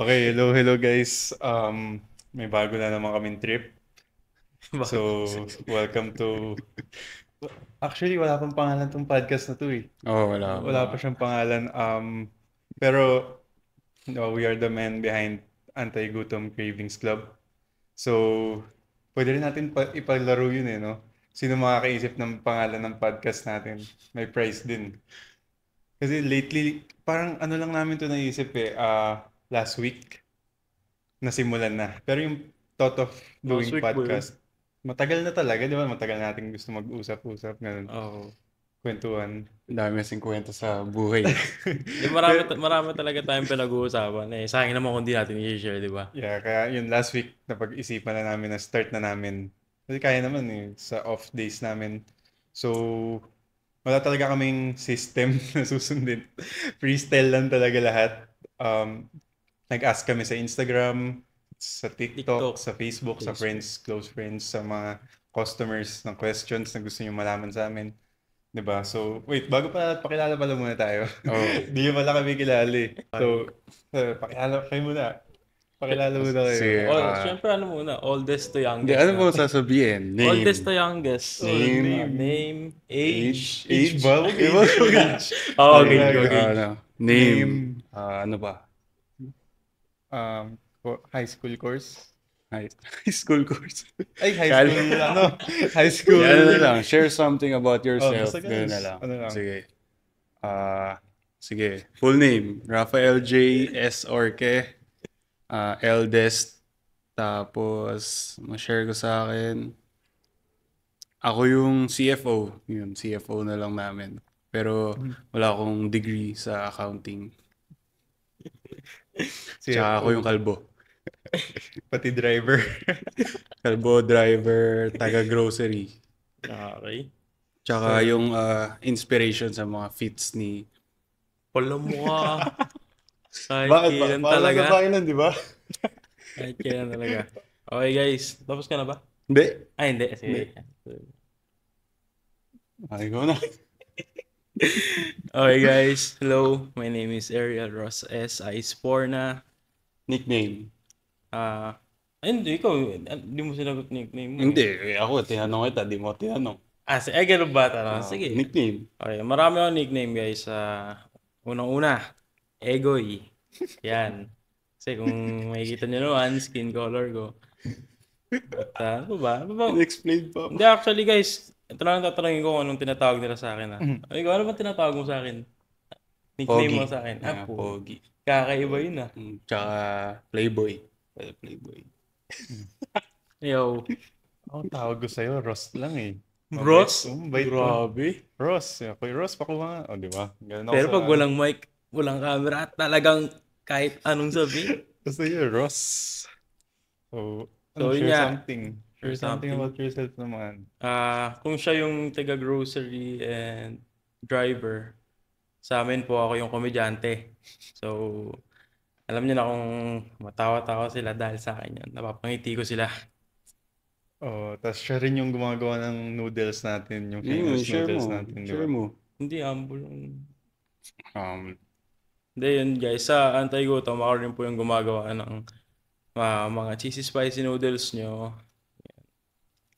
Hello guys. May bago na naman kaming trip. So, welcome to... Actually, wala pang pangalan tong podcast na to eh. Wala pa. Wala pa siyang pangalan. Pero, no, we are the men behind Anti-Gutom Cravings Club. So, pwede rin natin ipaglaro yun eh, no? Sino makakaisip ng pangalan ng podcast natin? May prize din. Kasi lately, parang ano lang namin to naisip eh. Last week, nasimulan na. Pero yung thought of Last doing week ba yun? podcast, matagal na talaga, di ba? Matagal nating gusto mag-usap-usap, ganun, Oo. kwentuhan. Dami kasing kwento sa buhay. Marami talaga tayong pinag-uusapan. Sayang naman kung di natin i-share, di ba? Yeah, kaya yun last week, napag-isipan na namin na start na namin. Kasi kaya naman eh, sa off days namin. So, wala talaga kaming system na susundin. Freestyle lang talaga lahat. Nag-ask kami sa Instagram, sa TikTok, TikTok, sa Facebook, sa Facebook. friends, close friends, sa mga customers ng questions na gusto nyo malaman sa amin. 'Di ba? So, wait, bago pa pakilala pala muna tayo. Hindi nyo pala kami kilala eh. So, pakilala kayo muna. Pakilala muna kayo. Sige. Siyempre, ano muna? Oldest to Hindi, youngest. ano mo sasabihin? Name. Oldest to youngest. Name. Age. Age ba? Huwag Diba? age. Okay, Okay. okay. Name. Ano ba? High school course. High school course. Ay, high school, ano? High school. Ano na lang, share something about yourself. basta Ganun ganun. na lang. Ano lang. Sige. Sige. Full name. Rafael J. S. Orque. Eldest. Tapos, ma-share ko sa akin. Ako yung CFO. Yun, CFO na lang namin. Pero wala akong degree sa accounting. Tsaka ako yung kalbo. Pati driver. Kalbo, driver, taga-grocery. Okay. Tsaka yung inspiration sa mga feats ni... Pala mo ka. Kahit Bakit ba? kailan Bawal talaga. na sa akin, di ba? Kahit kailan talaga. Okay, guys. Tapos ka na ba? Hindi. Ay, hindi. Sige. Ay, go na. Okay, guys. Hello. My name is Ariel Ross S. Isporna. Nickname. Hindi, ikaw. Hindi mo sinagot nickname mo. Hindi. Ako, tinanong kita. Di mo tinanong. Ganun ba? Sige. Nickname. Okay, marami akong nickname, guys. Unang-una, Egoy. Yan. Kasi kung makikita nyo naman, skin color ko. At ano ba? Explain pa. Hindi, actually, guys, ito lang tatanungin ko kung anong tinatawag nila sa akin. Ikaw, ano ba tinatawag mo sa akin? Nickname Pogi. mo sa akin? Pogi. Kakaiba yun ah. Tsaka Playboy. Playboy. Yo. Ang tawag ko sa'yo, Ross lang eh. Ross? Mabait mo. Grabe. Ross. Kay Ross, pakuha nga. O, di ba? Ganun ako Pero sa- pag walang mic, walang camera, talagang kahit anong sabi. Basta yun, Ross. So, yun share nga. something. Share something about yourself naman. Kung siya yung taga-grocery and driver, sa amin po ako yung komedyante. So, alam niyo na kung matawa-tawa sila dahil sa akin yun. Napapangiti ko sila. Oh, tapos siya rin yung gumagawa ng noodles natin, yung famous Share noodles mo. natin, di Share ba? mo. Hindi, humble yung... Um, Hindi, yun guys. Sa Anti-Gutom, ako rin po yung gumagawa ng mga cheesy spicy noodles nyo.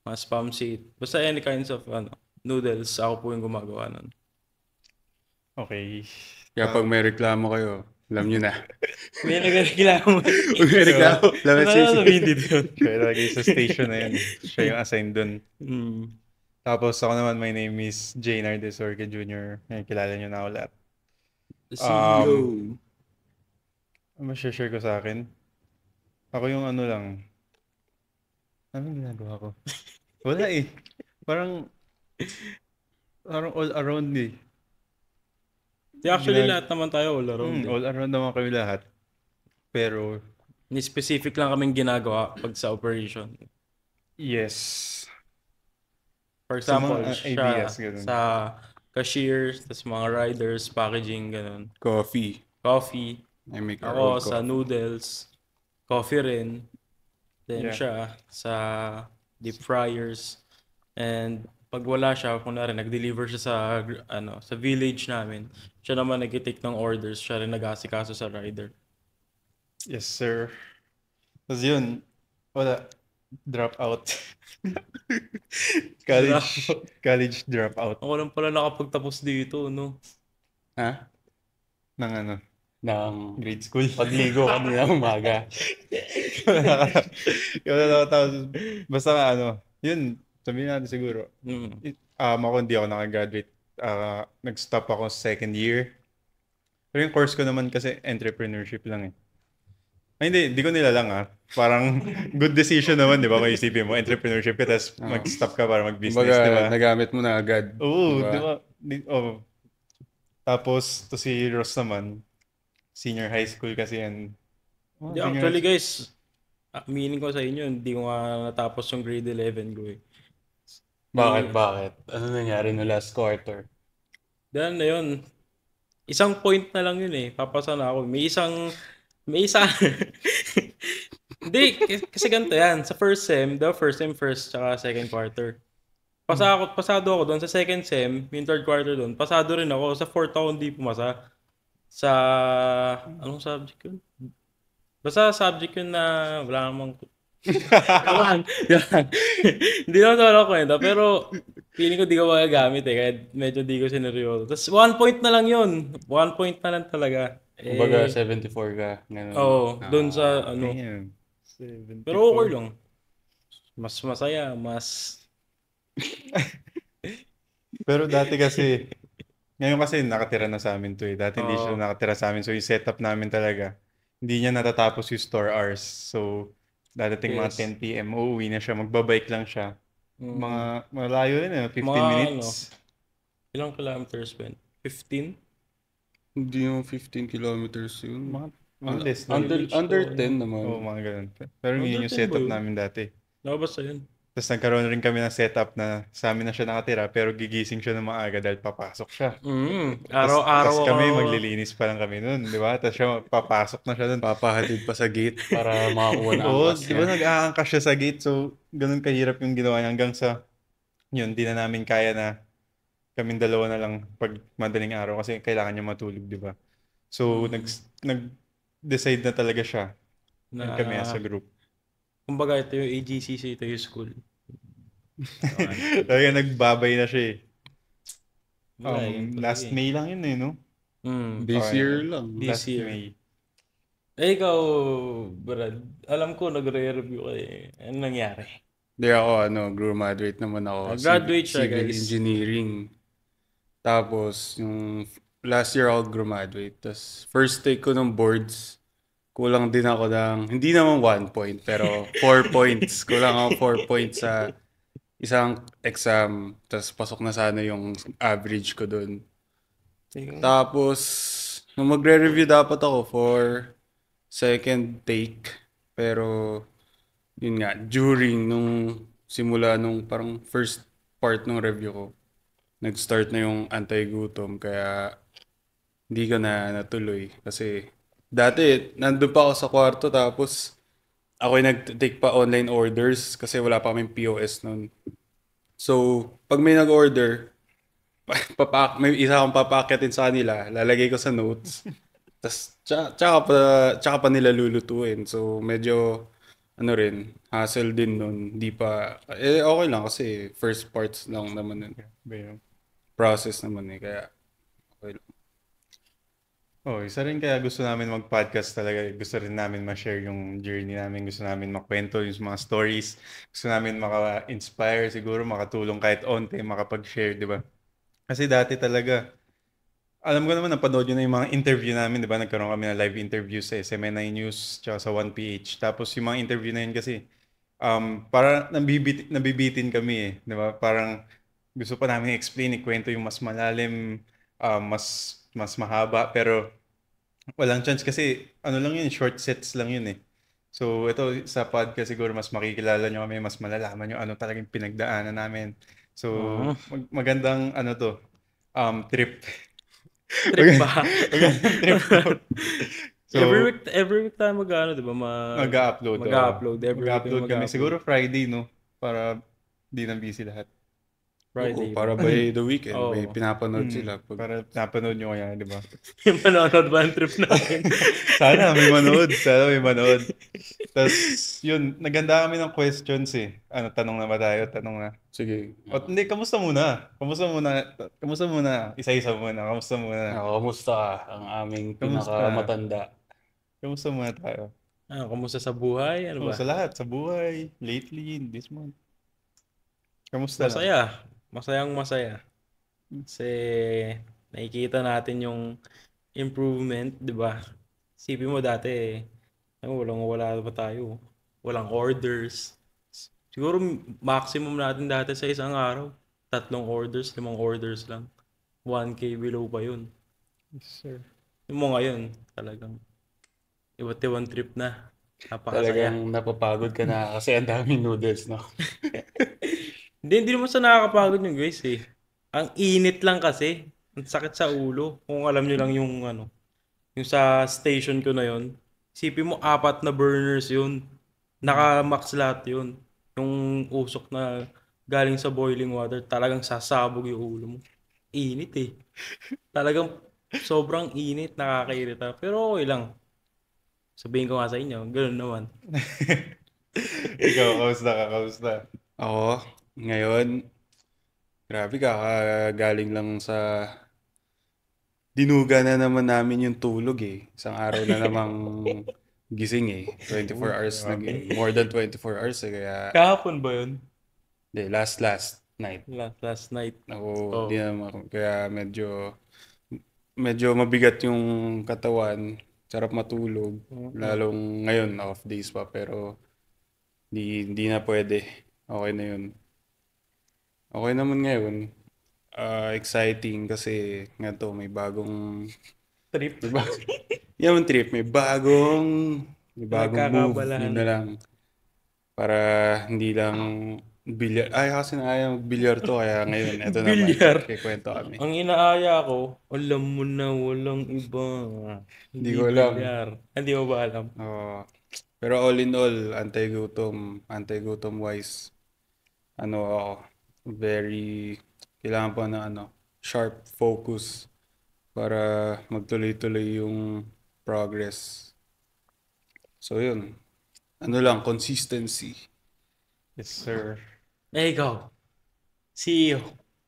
Mga spam seed. Basta any kinds of noodles, ako po yung gumagawa nun. Okay. kaya pag may reklamo kayo, alam nyo na. May nagreklamo. Pag may reklamo, alam Ano na sabihin dito yun? Siya lagi sa station na yun. Siya yung assigned dun. Hmm. Tapos ako naman, my name is Jay Nardesorque Jr. Ngayon, kilala nyo na ako lahat. CEO. Ano share ko sa akin? Ako yung ano lang. Anong ginagawa ko? Wala eh. Parang all around eh. Actually, lahat naman tayo all around. All around naman kami lahat. Pero, Ni specific lang kaming ginagawa pag sa operation. yes. For Sa example, mga siya ideas, ganun. sa cashier, tas mga riders, packaging, ganun. Coffee. Coffee. I make our Ako own sa coffee. noodles. Coffee rin. Then Yeah. siya sa deep fryers. And pag wala siya, kunwari nag-deliver siya sa village namin. Siya naman nag-take ng orders, siya rin nag-aasikaso sa rider. Yes, sir. Tapos yun, wala. Drop out. College drop out Ako lang pala nakapagtapos dito, no? Ha? ng ano, Ng grade school. pagligo kanina umaga. Yun na tapos, basta ano, yun, sabihin natin siguro. Mm. Ako hindi ako nakagraduate. Nag-stop ako second year. Pero yung course ko naman kasi entrepreneurship lang eh. Ay, hindi ko nilalang Parang good decision naman, di ba? Kung isipin mo, entrepreneurship ka, tapos Oo. mag-stop ka para mag-business, di Kumbaga, ba? nagamit mo na agad. Oo, Diba? di ba? Oh. Tapos, to si Ross naman, senior high school kasi yan. Hindi, Senior actually high guys, meaning ko sa inyo, hindi ko nga natapos yung grade 11 ko eh. Bakit? Ano nangyari no last quarter? Dahil na yun, isang point na lang yun eh. Papasa na ako. May isa. Hindi, kasi ganito yan. Sa first sem, tsaka second quarter. Pasado ako doon sa second sem, yung third quarter doon. Pasado rin ako. Sa fourth ako hindi pumasa. Sa, anong subject yun? Basta subject yun na wala namang... Yaman. Hindi naman sa wala kwenta. Pero, feeling ko di ko magagamit eh. Kaya medyo di ko sineryoso. Tapos 1 point na lang yun. 1 point na lang talaga. Kumbaga, 74 ka. Ganun. Oo, doon sa ano. Damn. Pero okay lang. Mas masaya, mas... Pero dati kasi, ngayon kasi nakatira na sa amin to eh. Dati hindi siya Oo. nakatira sa amin. So yung setup namin talaga, hindi niya natatapos yung store hours. So, dadating mga Yes. 10 p.m. uuwi na siya. Magbabike lang siya. Mga malayo rin 15 Mga minutes. Ilang kilometers ba yun? 15? Hindi yung 15 kilometers yun. Mga less na. Under 10 naman. Oo, mga ganun. Pero yun yung Under 10 ba setup yun? namin dati. Nakabasa yun. Tapos nagkaroon rin kami ng setup na sa amin na siya nakatira pero gigising siya ng maaga dahil papasok siya. Araw-araw Tapos kami ako. maglilinis pa lang kami nun, di ba? Tapos siya papasok na siya nun. Papahatid pa sa gate para makakuha na Oo, angkas di ba nag-aangkas siya sa gate? So, ganun kahirap yung ginawa niya hanggang sa yun, di na namin kaya na kaming dalawa na lang pag madaling araw kasi kailangan niya matulog, di ba? So, nag-decide na talaga siya. Na, Kami as a group. kumbaga ito yung AGCC, ito yung school. Talaga nagbabay na siya eh. Wala, yun talaga Last eh. May lang yun eh, no? This Okay. year lang. This Last year. May. Ikaw, Brad, alam ko nagre-review ka eh. Ano nangyari? Hindi ako, graduate naman ako. Graduate siya, Civil guys. engineering. Tapos, yung last year ako graduate. Tapos, first take ko ng boards, kulang din ako ng, hindi naman 1 point, pero 4 points. Kulang ako 4 points sa isang exam. Tapos, pasok na sana yung average ko dun. Tapos, nung magre-review dapat ako for second take. Pero, yun nga, during nung simula nung parang first part ng review ko, nag-start na yung anti-gutom. Kaya, hindi ko na natuloy. Kasi, dati, nandun pa ako sa kwarto tapos, ako yung nag-take pa online orders kasi wala pa kaming POS nun. So, pag may nag-order, may isa akong papakyatin sa kanila, lalagay ko sa notes. Tapos, tsaka pa nila lulutuin. So, medyo, hassle din nun. Di pa, okay lang kasi first parts lang naman nun. Process naman kaya okay lang. Oh, isa rin kaya gusto namin mag-podcast talaga. Gusto rin namin ma-share yung journey namin. Gusto namin makwento yung mga stories. Gusto namin maka-inspire siguro, makatulong kahit onte, makapag-share, di ba? Kasi dati talaga, alam ko naman, napanood yun na yung mga interview namin, di ba? Nagkaroon kami ng live interviews sa SMNI News, tsaka sa 1PH. Tapos yung mga interview na yun kasi, para nabibitin kami eh, di ba? Parang gusto pa namin i-explain, ikwento yung mas malalim, mas mahaba, pero walang chance kasi, ano lang yun, short sets lang yun eh. So, ito sa podcast siguro mas makikilala nyo kami, mas malalaman nyo ano talagang pinagdaanan namin. So, magandang trip. Trip ba? Magandang trip to. So, every week tayo mag-ano, di ba? Mag-upload. Mag-upload. Every week Mag-upload kami. mag-upload. Siguro Friday, no? Para di na busy lahat. Friday Oo, ba? para by the weekend, may Oo. pinapanood sila. Pag, Para napanood nyo kaya, di ba? Yung manonood ba ang trip namin? Sana may manood. Sana may manood. Tapos, yun, naganda kami ng questions eh. Ano, tanong na ba tayo? Tanong na. sige. O, hindi, kamusta muna? Kamusta muna? Kamusta muna? Isa-isa muna. Kamusta muna? Kamusta ka? Ang aming Kamusta? pinakamatanda. Kamusta muna tayo? Kamusta sa buhay? Ano Oh, ba? sa lahat, sa buhay, lately, this month. Kamusta lang? Masaya. Masayang masaya. Kasi nakikita natin yung improvement, di ba? Isipin mo dati, wala pa tayo. Walang orders. Siguro maximum natin dati sa isang araw, 3 orders, 5 orders lang. 1K below pa yun. Yes, sir. Yung mo ngayon, talagang iba't ibang trip na. Napakasaya. Talagang napapagod ka na kasi ang daming noodles, no? Hindi naman sa nakakapagod yung guys eh. Ang init lang kasi. Ang sakit sa ulo. Kung alam nyo lang yung ano, yung sa station ko na yun. Isipin mo 4 na burners yun. Naka-max lahat yun. Yung usok na galing sa boiling water, talagang sasabog yung ulo mo. Init eh. Talagang sobrang init, nakakairita. Pero okay lang. Sabihin ko nga sa inyo, ganoon naman. Ikaw, kamusta ka? Kamusta? Ako, ngayon, grabe kakagaling lang sa dinuga na naman namin yung tulog eh. Isang araw na namang gising eh. 24 hours na more than 24 hours eh. Kaya, Kahapon ba yun? last night. Last night. Ako, Oh. di naman, kaya medyo mabigat yung katawan. Sarap matulog. Lalong ngayon, off days pa. Pero, di na pwede. Okay na yun. Okay naman ngayon. Exciting kasi nga to, may bagong Trip. yung trip, may bagong move. Nagkakabalahan. Yun na lang. Para hindi lang bilyar. Ay, kasi na ayaw bilyar to, kaya ngayon, eto naman. Bilyar? Kikwento kami. Ang inaaya ko, alam mo na walang iba. Hindi ko alam. bilyar. Hindi mo ba alam? Pero all in all, anti-gutom wise, ano ako, very, kailangan pa na sharp focus para magtuloy-tuloy yung progress. So yun, consistency. Yes, sir. Ikaw, CEO.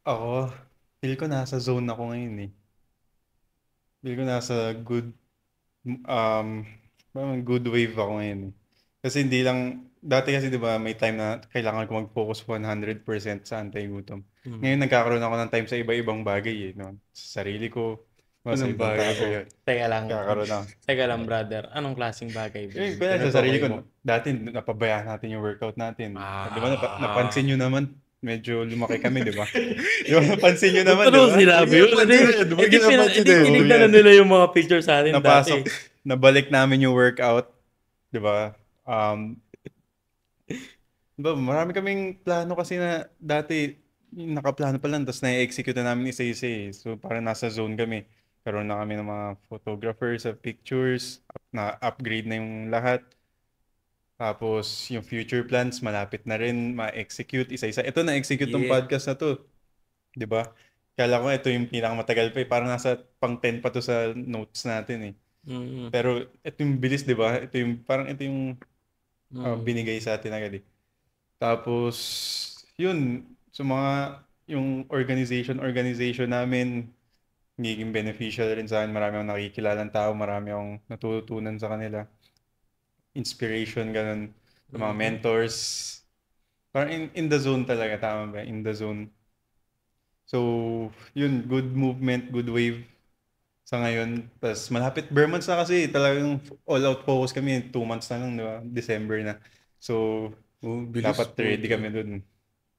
Ako, feel ko nasa zone ako ngayon eh. Feel ko nasa parang good wave ako ngayon eh. Kasi hindi lang, dati kasi di ba may time na kailangan ko mag-focus 100% sa anti-gutom. Ngayon nagkakaroon ako ng time sa iba-ibang bagay eh. No? Sa sarili ko, sa Anong ibang bagay tao. ba yun? Teka lang. Kakaroon ako. Brother. Anong klaseng bagay ba? Eh, kaya sa sarili ko, dati napabayaan natin yung workout natin. Di ba, napansin nyo naman, medyo lumaki kami, di ba? Di ba, napansin nyo naman, di ba? sinabi yun? Tinignan na nila yung mga picture sa atin Napasok, dati. nabalik namin yung workout, di ba? Di ba, marami kaming plano kasi na dati, yung nakaplano pa lang, tapos na-execute na namin isa-isa eh. So, parang nasa zone kami. Karoon na kami ng mga photographers of pictures, na-upgrade na yung lahat. Tapos, yung future plans, malapit na rin ma-execute isa-isa. Ito, na-execute tong podcast na to. Di ba? Kala ko ito yung pinakamatagal pa eh. Parang nasa pang 10 pa to sa notes natin eh. Pero ito yung bilis, di ba? Ito yung binigay sa atin agad eh. Tapos, yun, yung organization namin, nagiging beneficial rin sa akin. Marami akong nakikilalang tao, marami akong natututunan sa kanila. Inspiration, ganun. Sa mga mentors. Parang in the zone talaga, tama ba? In the zone. So, yun, good movement, good wave sa ngayon. Tapos malapit bare months na kasi talagang all-out focus kami. 2 months na lang, di ba? December na. So, Bilis dapat po. ready kami dun.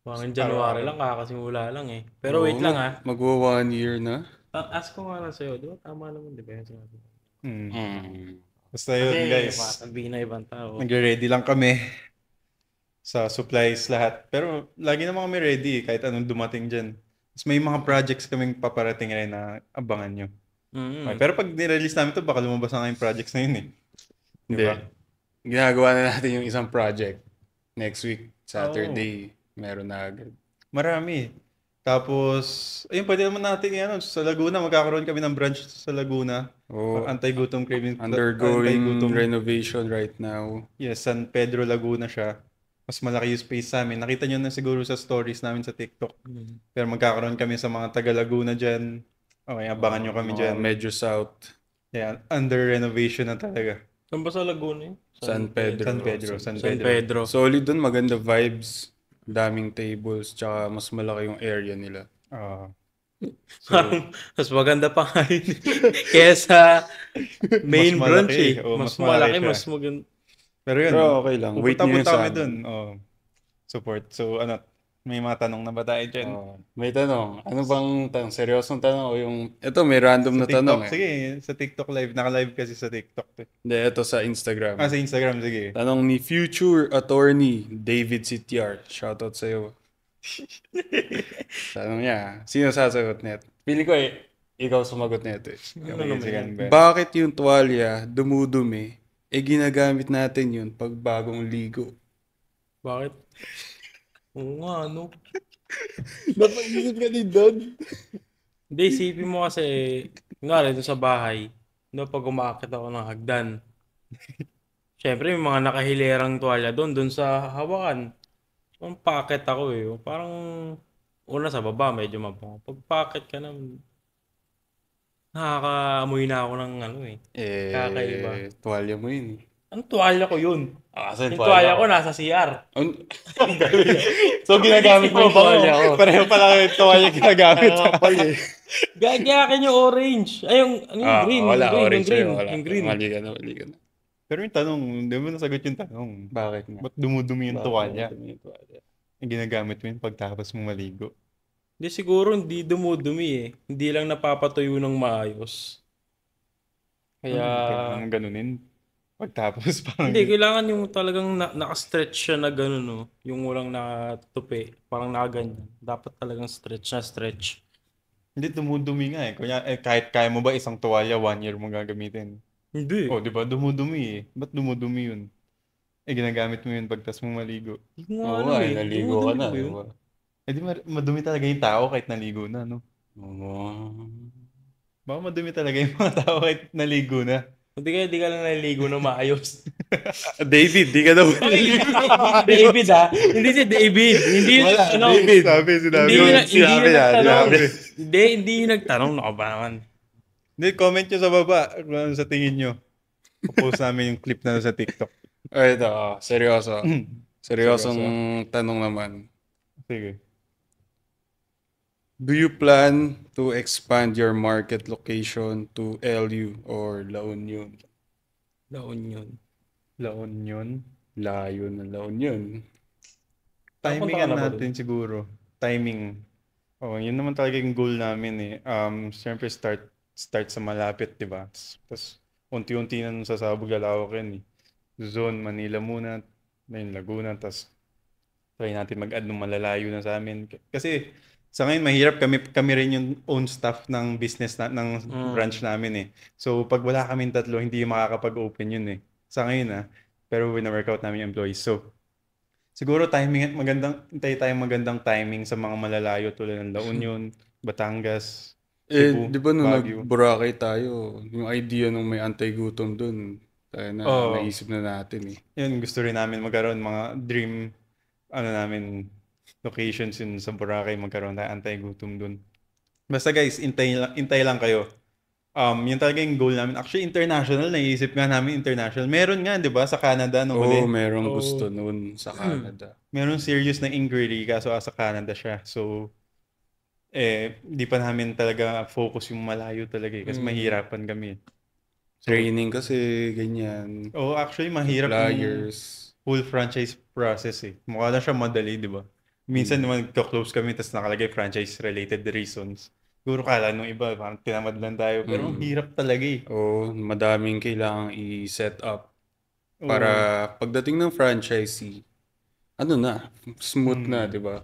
Parang January lang, kakasimula lang eh. Pero wait lang ha. Magwa 1 year na. Ask ko nga lang sa'yo, di ba? Tama naman, di ba? Basta yun, guys. Sabihin na ibang tao. Nagre-ready lang kami sa supplies lahat. Pero lagi naman kami ready kahit anong dumating dyan. Tapos may mga projects kaming paparating rin na abangan nyo. Okay, pero pag nirelease namin to, baka lumabas na kayong projects na yun eh. Hindi. Ginagawa na natin yung isang project. Next week, Saturday, meron na agad. Marami. Tapos, ayun, pwede naman natin sa Laguna. Magkakaroon kami ng branch sa Laguna. Oh, Anti-gutom craving. undergoing Anti-gutom. renovation right now. Yes, San Pedro, Laguna siya. Mas malaki yung space sa amin. Nakita nyo na siguro sa stories namin sa TikTok. Pero magkakaroon kami sa mga taga Laguna dyan. Okay, abangan nyo kami Mga dyan. medyo south. Yeah, under renovation na talaga. Saan ba sa Laguna yun? San Pedro. San Pedro. San Pedro. Solid dun, maganda vibes. Daming tables, tsaka mas malaki yung area nila. Ah, Parang mas maganda pa nga yun. Kesa main Mas branch malaki. eh. Oo, Mas mas malaki malaki, siya. mas maganda. pero yun, Pero okay lang. Wait nyo yun pupunta sa kami amin. dun. Oh, support. So, may mga tanong na ba tayo dyan? May tanong. Ano bang tanong? Seryosong tanong o yung... Ito, may random na tanong eh. Sige, sa TikTok live. Naka-live kasi sa TikTok. Hindi, ito sa Instagram. Sa Instagram, sige. Tanong ni future attorney David Sitiar. Shoutout sa'yo. Tanong niya, sino sasagot nito? Pili ko ikaw sumagot nito eh. Sige, Ben. Bakit yung tuwalya dumudumi, ginagamit natin yun pag bagong ligo? Bakit? Oo nga, ano? Napaisip ka din doon? Hindi, isipin mo kasi, nga rin sa bahay, pag umakit ako ng hagdan, syempre may mga nakahilerang tuwalya doon sa hawakan. Ang packet ako eh. Parang, una sa baba, medyo mabango. Pag packet ka na, nakakaamoy na ako ng ano eh. Kakaiba. Tuwalya mo yun eh. Ang tuwalya ko yun. Asan Yung tuwalya ko nasa CR. So ginagamit mo yung tuwalya ko. Pareho pala yung tuwalya ginagamit. Gagayakin yung orange. Ay, yung green. Wala, yung orange green. sa'yo, wala. Yung green. Mali ka na. Pero yung tanong, hindi mo nasagot yung tanong. Bakit nga? Ba't dumudumi yung Bakit tuwalya? dumudumi yung tuwalya? Yung ginagamit mo yun pagtapos mo maligo. Hindi siguro hindi dumudumi eh. Hindi lang napapatuyo ng maayos. Kaya, Ang ganunin. Pagtapos parang... hindi, kailangan yung talagang naka-stretch siya na gano'n, no? Yung walang nakatupi, parang nakaganyan. Dapat talagang stretch na stretch. Hindi, dumudumi nga eh. Kahit kaya mo ba isang tuwalya, 1 year mo gagamitin? Hindi. Oh, di ba? Dumudumi eh. Ba't dumudumi yun? Ginagamit mo yun pagtas mo maligo. Hindi ko Oo alam nga, eh. naligo ka Dumudumi na. ba yun? Diba? Di madumi talaga yung tao kahit naligo na, no? Oo. Baka madumi talaga yung mga tao kahit naligo na. Hindi ka lang naliligo na maayos. David, di ka daw. David ha? Hindi si David. Hindi Wala, ano. David. Sinabi. Hindi yun Sinabi yan, nagtanong. sinabi. Hindi yun nagtanong. Naka ba naman? Hindi, comment nyo sa baba kung ano sa tingin nyo. Post namin yung clip na sa TikTok. Ito, seryoso. Seryosong tanong naman. Sige. Do you plan to expand your market location to LU or La Union? La Union. La Union. Layo na La Union. Timing Napunta ka na ba natin siguro. Timing. Oh, yun naman talaga yung goal namin eh. Siyempre start sa malapit, 'di ba? Tapos unti-unti na nun sasabog lalawakin eh. Zone Manila muna, then Laguna, tapos try natin mag-add ng malalayo na sa amin. Kasi sa ngayon mahirap kami rin yung own staff ng business ng branch namin eh. So pag wala kaming tatlo, hindi makakapag-open yun eh. Sa ngayon pero wina-workout namin yung employees. So siguro hintay tayong magandang timing sa mga malalayo tulad ng La Union, Batangas, Cebu, Di ba nung Baguio. nag-Boracay tayo, yung idea nung may anti-gutom dun, tayo na naisip na natin eh. Yun, gusto rin namin magkaroon mga dream locations yun sa Boracay, magkaroon tayo anti-gutom dun. Basta guys, intay lang kayo. Yun talaga yung goal namin. Actually, international, naisip nga namin international. Meron nga, di ba, sa Canada nung huli. Merong gusto nun sa Canada. Meron serious na inquiry, kaso sa Canada siya. So, di pa namin talaga focus yung malayo talaga eh, kasi mahirapan kami. Training kasi, ganyan. Actually, mahirap Suppliers. yung full franchise process eh. Mukha lang siya madali, di ba? Minsan naman close kami, tapos nakalagay franchise-related reasons. Siguro kala nung iba, parang tinamad lang tayo. Pero ang hirap talaga eh. Madaming kailangang i-set up para pagdating ng franchisee, smooth na, di ba?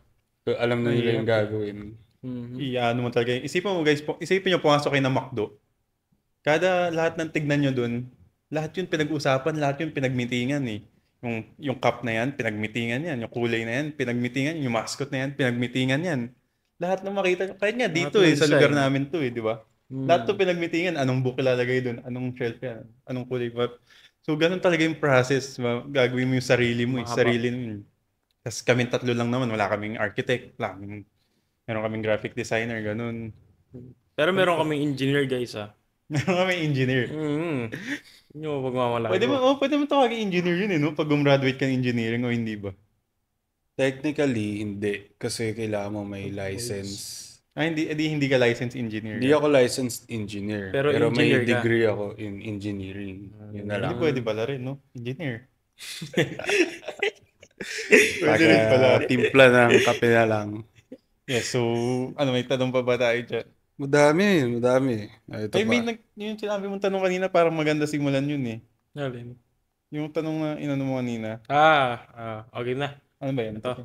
Alam na nila yung gagawin. Mo talaga. Isipin nyo, pumasok kayo ng McDo. Lahat ng tignan nyo dun, lahat yun pinag-usapan, lahat yun pinagmitingan eh. Yung cup na yan, pinagmitingan yan. Yung kulay na yan, pinagmitingan. Yung mascot na yan, pinagmitingan yan. Lahat ng makita nyo. Kahit nga Lahat dito ng sa lugar design. namin to di ba? Lahat to pinagmitingan. Anong book ilalagay doon? Anong shelf yan? Anong kulay ba? So, ganun talaga yung process. Gagawin mo yung sarili mo. Mahaba. Sarili mo. Tapos kami tatlo lang naman. Wala kaming architect. Meron kaming graphic designer. Ganun. Pero meron kaming engineer, guys, Meron kaming engineer. Yun yung pagmamalaki Pwede mo tawagin engineer yun no? Pag gumraduate ka ng engineering o hindi ba? Technically, hindi. Kasi kailangan mo may license. Hindi ka licensed engineer. Hindi ako licensed engineer. Pero Pero may engineer ka. degree ako in engineering. Yun na Hindi lang. pwede pala rin, no? Engineer. Pwede rin pala. Timpla ng kape na lang. Yes, so, may tanong pa ba tayo dyan? Madami. Ito Ay, pa. yung sinabi mong tanong kanina, parang maganda simulan yun eh. Alin? Yung tanong na inano mo kanina. Okay na. Ano ba yan? Ito.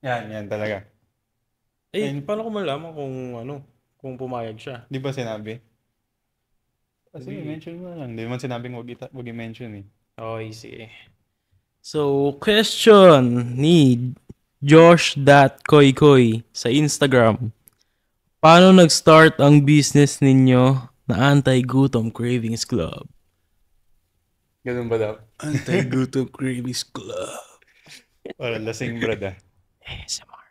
Yan talaga. Paano ko malaman kung pumayag siya? Di ba sinabi? Kasi mention mo lang. Di man sinabing wag i-mention eh. Okay, sige. So, question ni Josh.koykoy sa Instagram. Paano nag-start ang business ninyo na Anti-Gutom Cravings Club? Ganun ba daw? Anti-Gutom Cravings Club. Para lasing brad ASMR.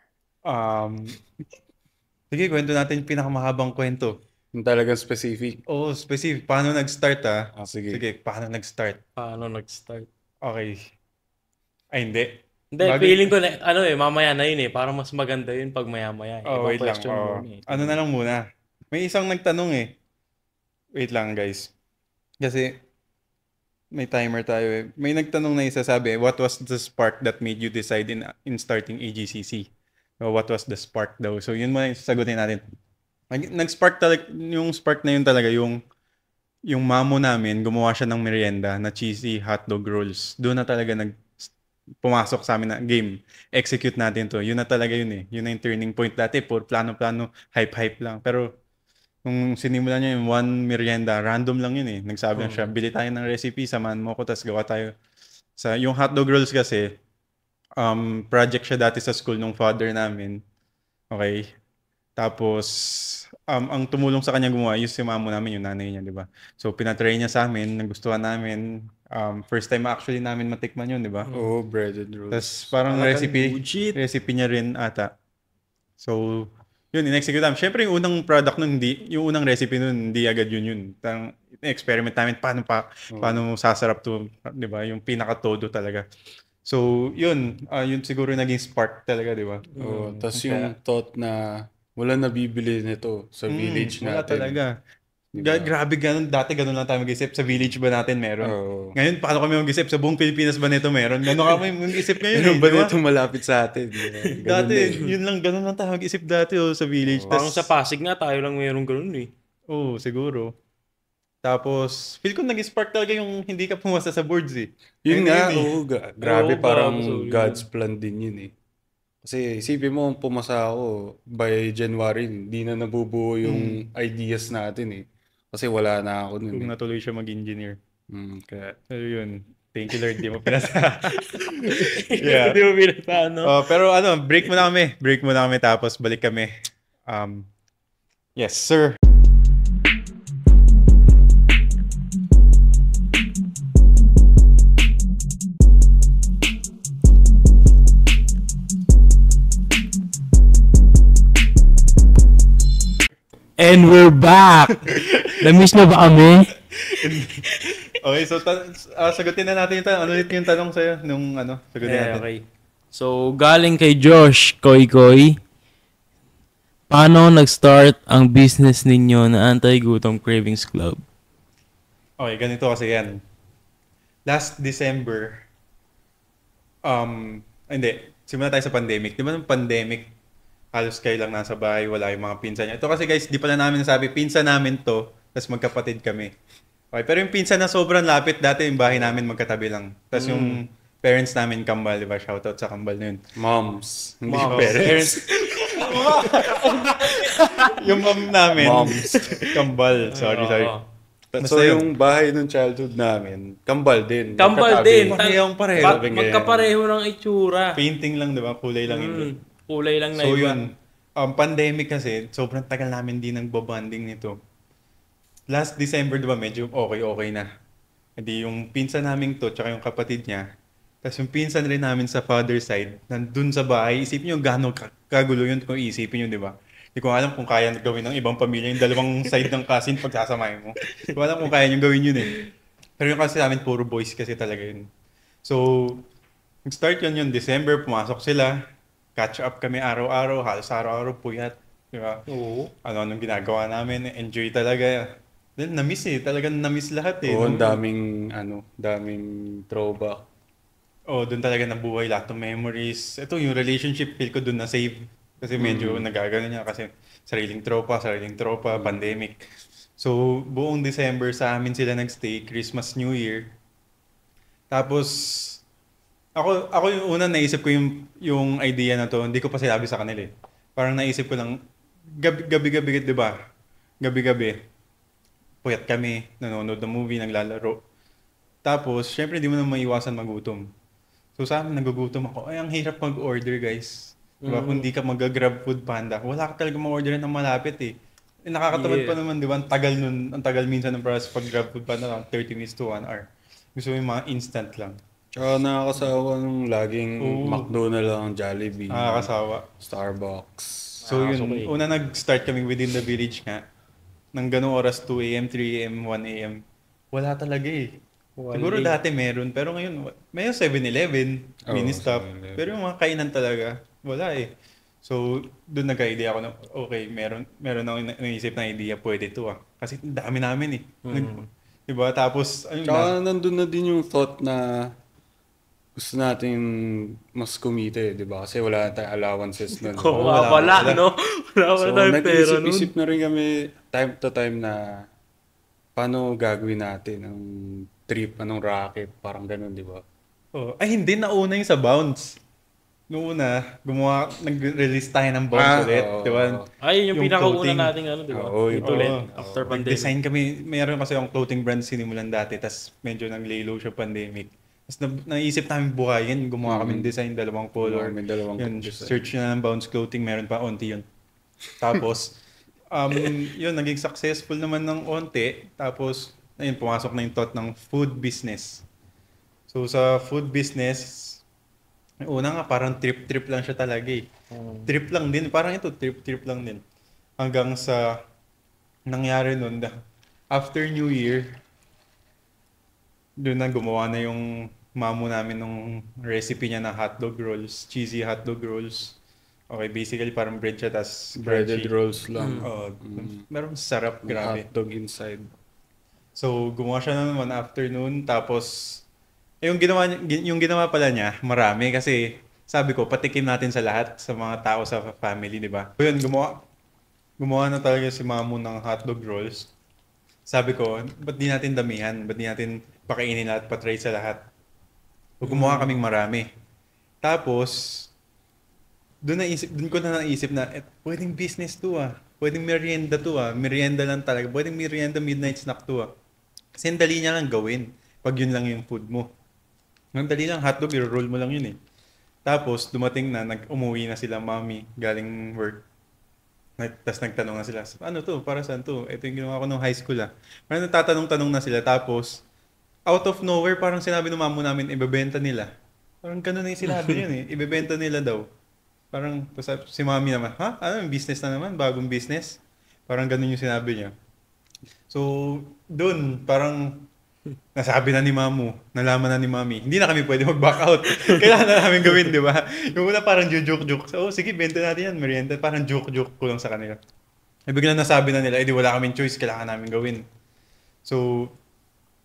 Sige, kwento natin yung pinakamahabang kwento. Yung talagang specific. Oo, specific. Paano nag-start Sige. Sige, paano nag-start? Paano nag-start? Okay. Ay, hindi. Hindi, feeling ko na, mamaya na yun Parang mas maganda yun pag maya-maya. Oh, wait lang. Question muna Ano na lang muna. May isang nagtanong eh. Wait lang, guys. Kasi may timer tayo eh. May nagtanong na isa, sabi, what was the spark that made you decide in starting AGCC? So, what was the spark daw? So, yun muna yung sagutin natin. Nag-spark talaga, yung spark na yun talaga, yung mamo namin, gumawa siya ng merienda na cheesy hotdog rolls. Doon na talaga pumasok sa amin na game. Execute natin to. Yun na talaga yun eh. Yun na yung turning point. Dati, plano-plano, hype-hype lang. Pero, nung sinimulan niya yung one merienda, random lang yun eh. Nagsabi lang siya, bili tayo ng recipe, samahan mo ko, tapos gawa tayo. Yung hotdog rolls kasi, project siya dati sa school nung father namin. Okay? Tapos, ang tumulong sa kanya gumawa, yung si mamo namin, yung nanay niya, di ba? So, pinatry niya sa amin, nagustuhan namin. First time actually namin matikman yun, di ba? Oo, breaded rolls. Tapos, parang recipe niya rin ata. So, yun, in-execute namin. Siyempre, yung unang product nun, yung unang recipe nun, hindi agad yun. Parang, experiment namin, paano sasarap to, di ba? Yung pinaka-todo talaga. So, yun siguro naging spark talaga, di ba? Tapos yung thought na wala nabibili nito sa village natin. Wala talaga. Grabe ganun. Dati ganun lang tayo mag-isip. Sa village ba natin meron? Ngayon, paano kami mag-isip? Sa buong Pilipinas ba nito meron? Ganun kami mag-isip ngayon. Meron ba nito malapit sa atin? Dati, ganun lang tayo mag-isip dati sa village. Parang sa Pasig nga, tayo lang meron ganun Oo, siguro. Tapos, feel ko nag-spark talaga yung hindi ka pumasa sa boards eh. Yun nga, grabe, parang God's yun. plan din yun eh. Kasi isipin mo, pumasa ako by January, hindi na nabubuo yung ideas natin eh. Kasi wala na ako nun. Kung natuloy siya mag-engineer. Kaya, So yun, thank you Lord, di mo pinasa. Yeah. Hindi mo pinasa, Pero break muna kami tapos balik kami. Yes, sir. And we're back! Na-miss na ba kami? Okay, so sagutin na natin yung tanong. Ano ulit yung tanong sa'yo? Sagutin natin. Okay. So, galing kay Josh Koykoy. Paano nag-start ang business ninyo na Anti-Gutom Cravings Club? Okay, ganito kasi yan. Last December, hindi, simula tayo sa pandemic. Di ba nung pandemic, halos kayo lang nasa bahay, wala yung mga pinsan niya. Ito kasi guys, di pala namin nasabi, pinsan namin to, tapos magkapatid kami. Okay, pero yung pinsan na sobrang lapit, dati yung bahay namin magkatabi lang. Tapos yung parents namin kambal, di ba? Shoutout sa kambal na yun. moms. Hindi Moms. parents. Yung mom namin, Moms. kambal. Sorry. So yung bahay ng childhood namin, kambal din. Kambal Magkatabi. din. Pareho. Magkapareho ng itsura. Painting lang, di ba? Kulay lang yun. Kulay lang na So iba. yun, Pandemic kasi, sobrang tagal namin din nagbabanding nito. Last December, di ba, medyo okay na. Hindi yung pinsan namin to, tsaka yung kapatid niya. Tapos yung pinsan rin namin sa father side, nandun sa bahay, isipin nyo gano'ng kagulo yun kung iisipin nyo, di ba? Hindi ko alam kung kaya gawin ng ibang pamilya, yung dalawang side ng cousin pagsasamahin mo. Hindi ko alam kung kaya nyo gawin yun eh. Pero yung kasi namin, puro boys kasi talaga yun. So, nag-start yun December, pumasok sila. Catch up kami araw-araw, halos araw-araw puyat. Di ba? Oo. Ano-anong ginagawa namin, enjoy talaga. Then, na-miss eh. Talagang na-miss lahat eh. Oo, ang daming throwback. Oh, doon talaga nabuhay lahat ng memories. Ito, yung relationship, feel ko doon na-save. Kasi medyo nagagano niya kasi sariling tropa, pandemic. So, buong December sa amin sila nagstay, Christmas, New Year. Tapos, ako yung una naisip ko yung idea na to, hindi ko pa sinabi sa kanila eh. Parang naisip ko lang, gabi-gabi, di ba? Gabi-gabi, puyat kami, nanonood ng movie, naglalaro. Tapos, syempre, hindi mo na maiwasan magutom. So sa amin, nagugutom ako. Ay, ang hirap mag-order, guys. Diba? Kung di ka mag-grab food panda, wala ka talaga ma-order ng malapit eh. Nakakatamad pa Yeah. naman, di ba? Ang tagal minsan ng process pag grab food panda, lang 30 minutes to 1 hour. Gusto mo yung mga instant lang. Tsaka nakakasawa nung laging Oo. McDo na lang, Jollibee, Nakakasawa. Starbucks. So yun, Nakakasuka eh. una nag-start kami within the village nga. Nang ganong oras, 2 a.m., 3 a.m., 1 a.m. Wala talaga eh. Siguro Wala. dati meron, pero ngayon, may 7-Eleven, Oo, mini-stop. 7-Eleven. Pero yung mga kainan talaga, wala eh. So, doon nagka-idea ako na, okay, meron akong naisip na idea, pwede to ah. Kasi ang dami namin eh. Diba? Tapos, ayun na. Tsaka nandun na din yung thought na gusto natin mas kumite, di ba? Kasi wala tayong allowances nun. Oo, wala, wala, wala. no? Wala So, tayong pera nun. nag-isip-isip na rin kami time to time na paano gagawin natin ang trip, anong racket, parang ganun, di ba? Oh, ay, hindi, nauna yung sa Bounce. Noong una, nag-release tayo ng Bounce ulit. oo. Diba? Ay, yun yung Yung pinakauna clothing. nating ano, di ba? Oo, yung Ito ulit, Oo. after pandemic. Nag-design kami, mayroon kasi yung clothing brand sinimulan dati, tas medyo nag-lay low siya pandemic. Tapos naisip namin buhayin, gumawa kami ng design, dalawang color. May dalawang Yun, design. search na ng Bounce Clothing, meron pa onti yun. Tapos, yun, naging successful naman ng onti. Tapos, ayun, pumasok na yung thought ng food business. So, sa food business, una nga, parang trip-trip lang siya talaga eh. Trip lang din, parang ito, trip-trip lang din. Hanggang sa nangyari nun, after New Year, doon na gumawa na yung mamo namin ng recipe niya na hotdog rolls, cheesy hotdog rolls. Okay, basically parang bread siya, tas Breaded crunchy. rolls lang. Oh, meron sarap, May grabe. hotdog inside. So, gumawa siya ng one afternoon, tapos, yung ginawa pala niya, marami, kasi sabi ko, patikim natin sa lahat, sa mga tao sa family, di ba? So, yun, gumawa na talaga si Mamu ng hotdog rolls. Sabi ko, ba't di natin damihan? Ba't di natin pakainin lahat, patry sa lahat? So, gumawa kaming marami. Tapos, doon ko na naisip na, pwedeng business to ah. Pwedeng merienda to ah. Merienda lang talaga. Pwedeng merienda midnight snack to ah. Kasi ang dali niya lang gawin. Pag yun lang yung food mo. Ang dali lang, hotdog, i-roll mo lang yun eh. Tapos, dumating na, umuwi na sila mami, galing work. Tapos nagtanong na sila, ano to? Para saan to? Ito yung ginawa ko nung high school ah. Parang nagtatanong-tanong na sila. Tapos, out of nowhere, parang sinabi ng mamo namin, ibebenta nila. Parang ganun na yung sinabi yun eh. Ibebenta nila daw. Parang, tapos si mami naman, ha? Ano, yung business na naman? Bagong business? Parang ganun yung sinabi niya. So, dun, parang nasabi na ni Mamu, nalaman na ni Mami, hindi na kami pwede mag-back out. Kailangan na namin gawin, di ba? Yung una parang joke-joke. So, oh, sige, benta natin yan, merienda. Parang joke-joke ko lang sa kanila. E biglang nasabi na nila, di wala kaming choice, kailangan namin gawin. So,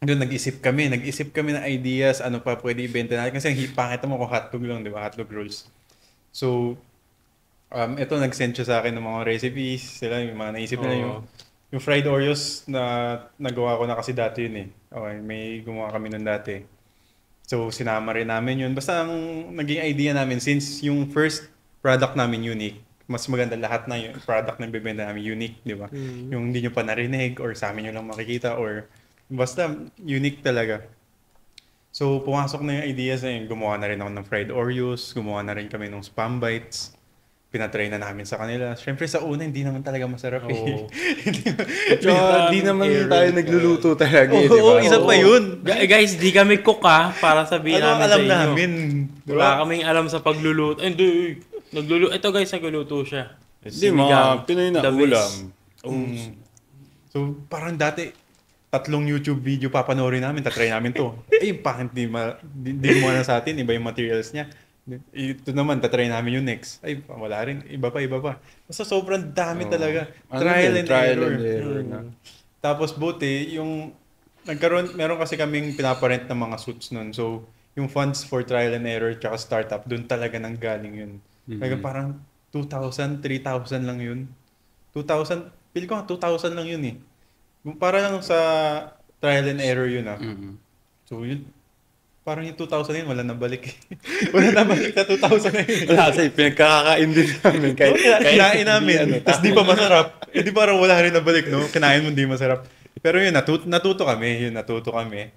doon nag-isip kami ng ideas, ano pa pwede ibenta natin. Kasi pangit mo kung hotdog lang, di ba? Hotdog rolls. So, ito nag-send siya sa akin ng mga recipes, sila, yung mga naisip nila yung fried Oreos na nagawa ko na kasi dati yun eh. Okay, may gumawa kami nun dati. So, sinama rin namin yun. Basta ang naging idea namin, since yung first product namin unique, mas maganda lahat na yung product na bibenta namin unique, di ba? Yung hindi nyo pa narinig or sa amin nyo lang makikita or basta unique talaga. So, pumasok na yung ideas na yun. Gumawa na rin ako ng fried Oreos, gumawa na rin kami ng Spam Bites. pinatry na namin sa kanila. Siyempre sa una, hindi naman talaga masarap eh. Oo. Tsaka di naman tayo nagluluto talaga, di Oo, ba? isa pa yun. Guys, di kami cook para sabihin Ano ang namin alam sa inyo. namin? Wala kaming alam sa pagluluto. Ay, hindi. Nagluluto. Ito guys, nagluluto siya. Hindi, mga Pinoy na The ulam. So, parang dati, 3 YouTube video papanoorin namin, tatry namin to. Eh, bakit di mo na sa atin, iba yung materials niya. Ito naman, tatry namin yung next. Ay, wala rin. Iba pa. Basta sobrang dami talaga. Trial and error. na. Tapos buti, meron kasi kaming pinaparent ng mga suits nun. So, yung funds for trial and error tsaka startup, dun talaga nang galing yun. Talaga parang 2,000, 3,000 lang yun. 2,000, feel ko nga 2,000 lang yun eh. Para lang sa trial and error yun ah. So, yun, parang yung 2,000 yun, wala na balik. Wala na balik na 2,000 na yun. Wala kasi, pinagkakakain din namin. Kahit Kinain namin. Tapos di pa masarap. Di parang wala rin na balik, no? Kinain mo, di masarap. Pero yun, natuto kami.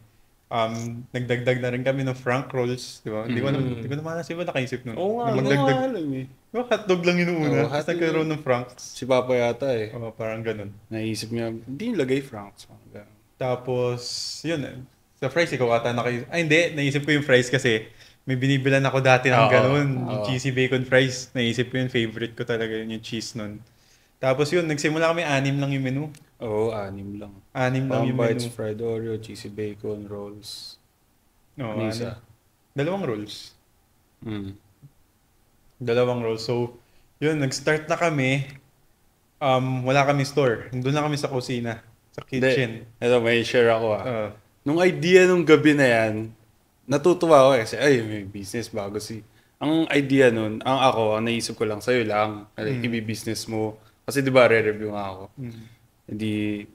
Nagdagdag na rin kami ng frank rolls, di ba? Hindi ko na malas ba nakaisip nun. Oo nga, Na hindi ko alam eh. hotdog lang yun una. Oo, Tapos hotdog nagkaroon ng franks. Si Papa yata eh. Parang ganun. Naisip niya, hindi nilagay francs. Tapos, yun. Sa fries, ikaw ata nakaisip. Ay, hindi. Naisip ko yung fries kasi may binibilan ako dati ng ganun. Yung cheesy bacon fries. Naisip ko yun. Favorite ko talaga yun, yung cheese nun. Tapos yun, nagsimula kami 6 lang yung menu. Oo, 6 lang. 6 lang yung Bites, menu. fried Oreo, cheesy bacon, rolls. No, Isa. 2 rolls. Mm. 2 rolls. So, yun, nag-start na kami. Wala kami store. Doon na kami sa kusina. Sa kitchen. Ito, may share ako Uh, Nung idea nung gabi na yan, natutuwa ako kasi, ay, may business bago si... Ang idea nun, ang naisip ko lang, sa'yo lang, i-business mo. Kasi di ba, re-review nga ako. Hindi,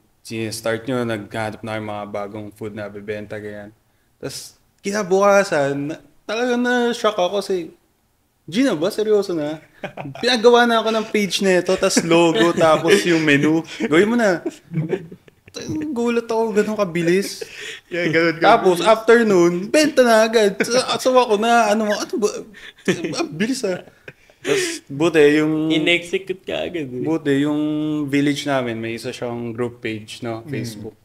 start nyo, naghanap na yung mga bagong food na bibenta, ganyan. Tapos, kinabukasan, talagang na-shock ako kasi, Gina ba? Seryoso na? Pinagawa na ako ng page na ito, tapos logo, tapos yung menu. Gawin mo na. Gulat ako, ganun kabilis. yeah, ganun. Tapos, afternoon, benta na agad. Asawa ko na, ano ba? Bilis ah. Tapos, buti yung... In-execute ka agad eh. Buti yung village namin, may isa siyang group page, no? Facebook.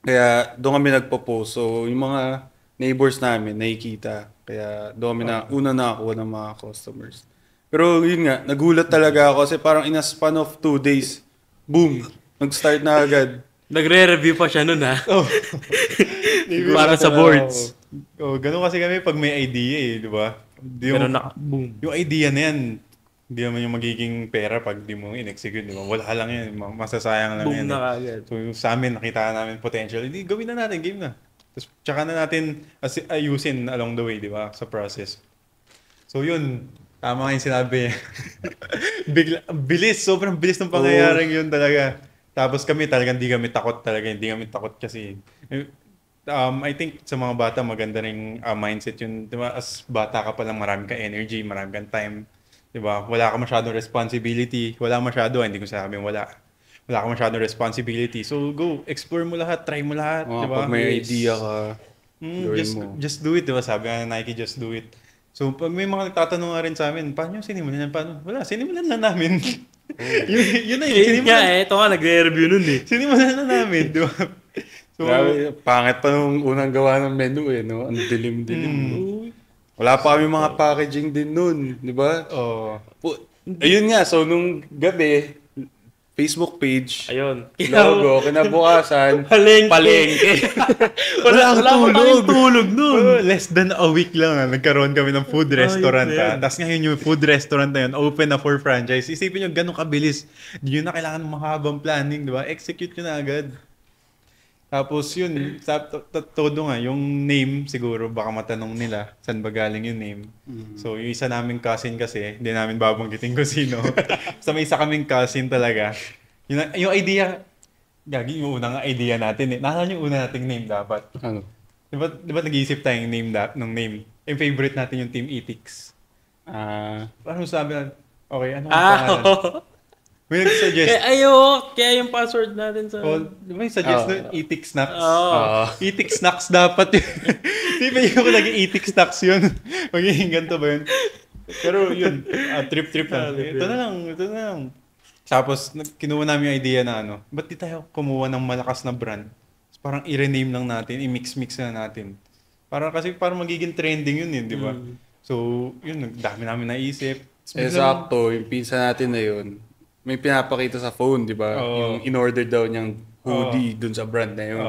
Kaya, doon kami nagpo-post. So, yung mga neighbors namin, nakikita. Kaya, doon kami una nakakuha ng mga customers. Pero, yun nga, nagulat talaga ako kasi parang in a span of 2 days, boom, nag-start na agad. Nagre-review pa siya nun ha. Oh. Para sa boards. Ganun kasi kami pag may idea eh, di ba? Pero boom. Yung idea na yan, hindi naman yung magiging pera pag di mo in-execute, di ba? Wala lang yan, masasayang lang Boom yan. na eh. agad. So yung sa amin, nakita namin potential, hindi, gawin na natin, game na. Tapos tsaka na natin ayusin along the way, di ba? Sa process. So yun, tama nga yung sinabi. Bilis, sobrang bilis ng pangyayaring yun talaga. Tapos kami talagang hindi kami takot kasi I think sa mga bata maganda ring mindset yun, 'di ba? As bata ka pa lang marami kang energy, marami kang time, 'di ba? Wala ka masyadong responsibility, hindi ko sabing wala ka masyadong responsibility. So go, explore mo lahat, try mo lahat, 'di ba? Pag may idea ka, gawin mo. Just do it, 'di ba? Sabi nga ng Nike, just do it. So pag may mga nagtatanong nga rin sa amin, paano sinimulan yan? Wala, sinimulan lang namin. yun na yun. Yun nga ito nga, nagre-review nun eh. Sinimulan na namin, di ba? So, Grabe, pangit pa nung unang gawa ng menu eh, no? Ang dilim-dilim. Wala pa kami mga packaging din nun, di ba? Ayun nga, so nung gabi, Facebook page, Ayun. logo, kinabukasan, Palengke. wala akong tulog nun. less than a week lang nagkaroon kami ng food restaurant. Tapos ngayon yung food restaurant na yun, open na for franchise. Isipin nyo, ganun kabilis. Hindi nyo na kailangan ng mahabang planning, di ba? Execute nyo na agad. Tapos yun, todo nga, yung name siguro, baka matanong nila, saan ba galing yung name. So yung isa naming cousin kasi, hindi namin babanggitin kung sino. So may isa kaming cousin talaga. Yung idea, yung unang idea natin eh. Naalala yung una nating name dapat. ano? Di ba nag-iisip tayong ng name? Yung favorite natin yung Team Ethics. Ano sabi na, okay, ano ang pangalan? May nag-suggest. Kaya yung password natin sa... Di ba yung suggest na Eatic Snacks? Eatic Snacks dapat yun. Di ba yung naging Eatic Snacks yun? Magiging ganito ba yun? Pero yun, trip-trip lang. Ito na lang. Tapos, kinuha namin yung idea na ba't di tayo kumuha ng malakas na brand? Parang i-rename lang natin, i-mix-mix na natin. Parang magiging trending yun di ba? So, yun, dami namin naisip. Sakto, yung pinsan natin na yun, may pinapakita sa phone, di ba? Oo. Yung in-order daw niyang hoodie dun sa brand na yun.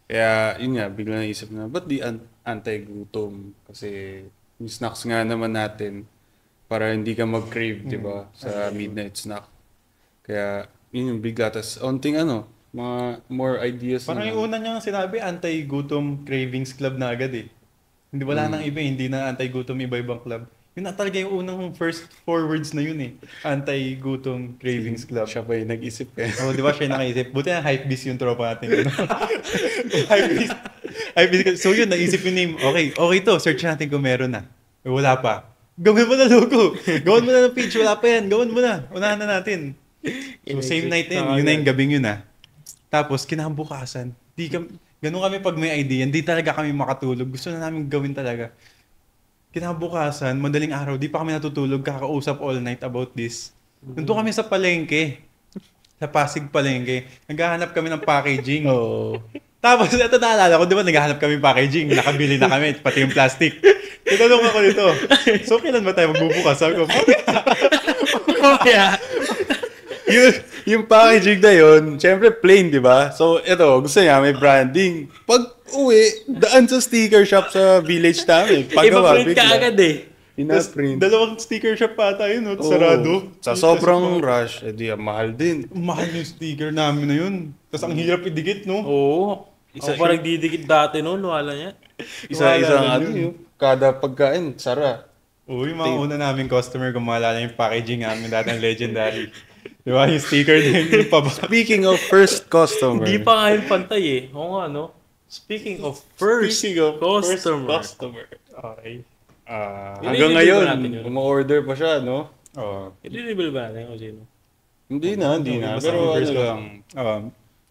Kaya, yun nga, bigla naisip na, ba't di anti-gutom? Kasi, yung snacks nga naman natin, para hindi ka mag-crave, di ba? Sa midnight snack. Kaya, yun yung bigla. Tapos, onting mga more ideas Parang yung una niyang sinabi, anti-gutom cravings club na agad eh. Hindi wala nang iba, hindi na anti-gutom iba-ibang club. Yun na talaga yung unang first 4 words na yun eh. Anti-gutom cravings club. Siya pa yung nag-isip eh. Di ba siya yung nakaisip? Buti na hypebeast yung tropa natin. Hypebeast. So yun, naisip yung name. Okay to. Search natin kung meron na. Wala pa. Gawin mo na logo. Gawin mo na ng page. Wala pa yan. Gawin mo na. Unahan na natin. So same night yun na yung gabing yun Tapos kinabukasan. Ganun kami pag may idea. Hindi talaga kami makatulog. Gusto na namin gawin talaga. Kinabukasan, madaling araw, di pa kami natutulog, kakausap all night about this. Nandun kami sa palengke. Sa Pasig palengke. Naghahanap kami ng packaging. Tapos, ito naalala ko, di ba naghahanap kami ng packaging? Nakabili na kami, pati yung plastic. Tinanong ako nito. So, kailan ba tayo magbubukas? Sabi ko, yung packaging na yun, syempre plain, di ba? So, ito, gusto niya, may branding. Pag uwi, daan sa sticker shop sa village namin. Pagawa, ipa-print ka agad eh. Ina-print. Dalawang sticker shop pa tayo, sarado. Sa sobrang rush, mahal din. Mahal yung sticker namin na yun. Tapos ang hirap idikit, no? Oo. Isa pa nagdidikit dati noon, wala niya. Isa-isang yun. Kada pagkain, sara. Oo, yung mga una naming customer, kung maalala yung packaging namin dati ng Legendary. Di ba? Yung sticker din, yung Speaking of first customer. Hindi pa nga yung pantay eh. Oo nga, no? Speaking of first customer. Okay. Hanggang ngayon, uma-order pa siya, no? I-reveal ba natin kung sino? Hindi na. Pero lang,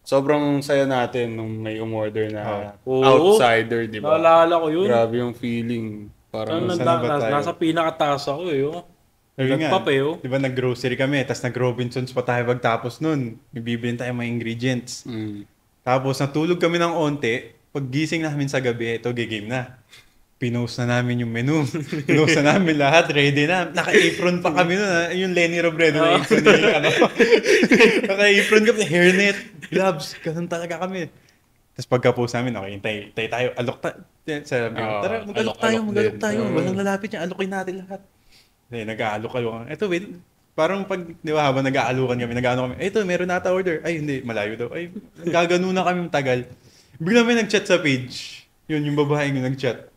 sobrang saya natin nung may umorder na outsider, di ba? Naalala ko yun. Grabe yung feeling. Parang nasa pinakataas ako eh. Nagpape oh. Di ba nag-grocery kami, tapos nag-Robinsons pa tayo pagtapos nun. Bibilin tayo mga ingredients. Tapos natulog kami ng onte. Pag gising namin sa gabi, ito gigame na. Pinost na namin yung menu. Pinost na namin lahat. Ready na. Naka-apron pa kami nun. Yung Lenny Robredo na apron niya. Naka-apron kami. Hairnet, gloves. Ganun talaga kami. Tapos pagka-post namin, okay, hintay tayo. Alok tayo. Sabi ko, tara, mag-alok tayo. Walang lalapit niya. Alokin natin lahat. Nag-aalok. Ito, wait. Parang pag, di ba, habang nag-aalukan kami, kami, ito, meron nata order. Ay, hindi, malayo daw. Ay, gagano na kami tagal. Bigla may nag-chat sa page. Yun, yung babaeng yung nag-chat.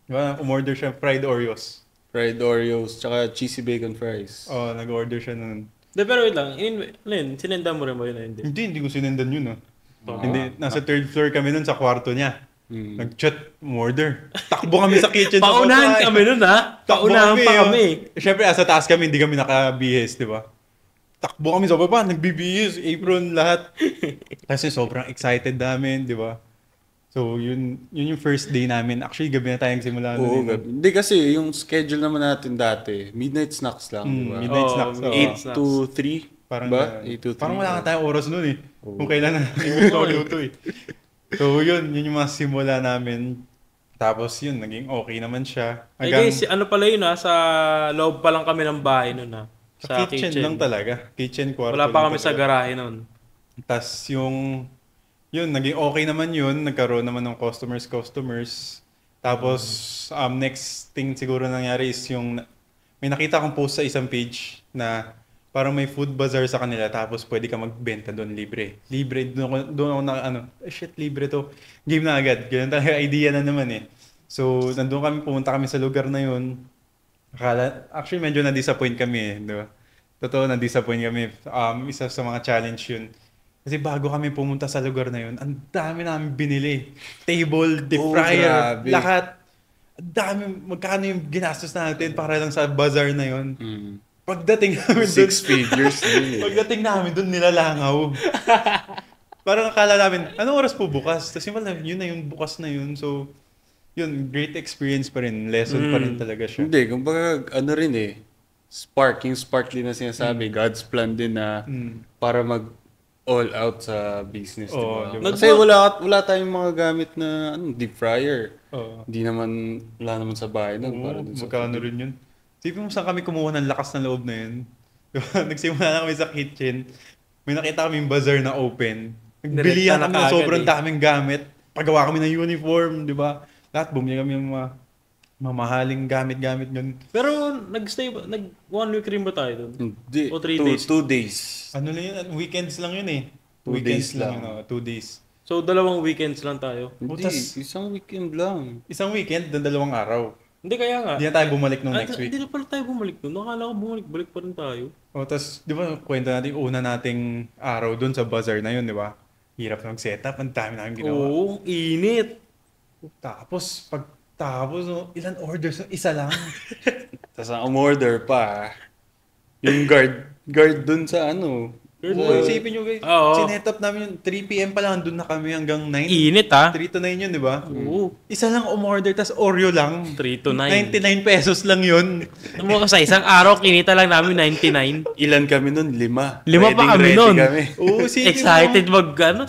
Diba, umorder siya fried Oreos. Fried Oreos, tsaka cheesy bacon fries. Nag-order siya nun. Pero wait lang, sinendan mo rin ba yun? Hindi ko sinendan yun. Hindi, nasa 3rd floor kami nun sa kwarto niya. Nag-chat, umorder. Takbo kami sa kitchen. Paunahan kami nun ha? Paunahan pa kami. Siyempre, sa taas kami, hindi kami naka-BS, di ba? Takbo kami sa baba, nag-BBS, apron, lahat. Kasi sobrang excited namin, di ba? So, yun yung first day namin. Actually, gabi na tayong simula. Hindi kasi, yung schedule naman natin dati, midnight snacks lang, di ba? Midnight snacks. 8 to 3. Parang, ba? 8 to 3. Parang wala nga tayong oras nun eh. Kung kailan na luto eh. So, yun yung mga simula namin. Tapos yun, naging okay naman siya. Guys, ano pala yun sa loob pa lang kami ng bahay nun Sa kitchen lang talaga. Kitchen, kwarto. Wala pa kami sa garahe nun. Tapos yun, naging okay naman yun. Nagkaroon naman ng customers. Tapos, next thing siguro nangyari is yung, may nakita akong post sa isang page na parang may food bazaar sa kanila tapos pwede ka magbenta doon libre. Libre, doon ako na libre to. Game na agad. Ganun talaga idea na naman eh. So, pumunta kami sa lugar na yun. Actually, medyo na-disappoint kami eh. Diba? Totoo, na-disappoint kami. Isa sa mga challenge yun. Kasi bago kami pumunta sa lugar na yun, ang dami namin binili. Table, deep fryer, lahat. Ang dami, magkano yung ginastos natin para lang sa bazaar na yun. Pagdating namin doon, 6 figures din. Pagdating namin doon, nilalangaw. Parang akala namin, anong oras po bukas? Tapos yun na yung bukas na yun. So, yun, great experience pa rin. Lesson pa rin talaga siya. Hindi, kumbaga, ano rin eh. Yung spark din na sinasabi, God's plan din na para mag all out sa business, Oo, di di ba? ba? Kasi wala tayong mga gamit na deep fryer. Oo. Wala naman sa bahay nun. Oo, para dun sa magkano rin yun. Sipin mo saan kami kumuha ng lakas ng loob na yun. Diba? Nagsimula na kami sa kitchen. May nakita kaming bazaar na open. Nagbilihan Direkta na kami ng kaagad sobrang eh. daming gamit. Pagawa kami ng uniform, di ba? Lahat bumili kami ng mga mamahaling gamit-gamit yun. Pero nag-stay ba? Nag 1 week rin ba tayo doon? Hindi. O 3 days? 2 days. Ano lang yun? Weekends lang yun eh. 2 Weekends days lang. yun, 2 days. So, 2 weekends lang tayo. Hindi, Butas. isang weekend lang. Isang weekend, doon 2 araw. Hindi kaya nga. Hindi na tayo bumalik nung next week. Hindi na pala tayo bumalik doon. Nakala ko bumalik pa rin tayo. O, tapos, di ba, kwento natin, una nating araw doon sa bazaar na yun, di ba? Hirap na mag-setup, ang dami namin ginawa. Oo, init. Tapos, no, ilan orders? No? Isa lang. Tapos ang umorder pa, yung guard dun sa Oo, isipin nyo guys, Oo. sinetap namin yun, 3 p.m. pa lang, doon na kami hanggang 9. Init ah. 3 to 9 yun, di ba? Oo. Isa lang umorder, tas Oreo lang. 3 to 9. 99 pesos lang yun. Alam mo, sa isang araw, kinita lang namin 99. Ilan kami nun? 5. Lima pa kami Ready nun. kami. Oo, isipin mo. Excited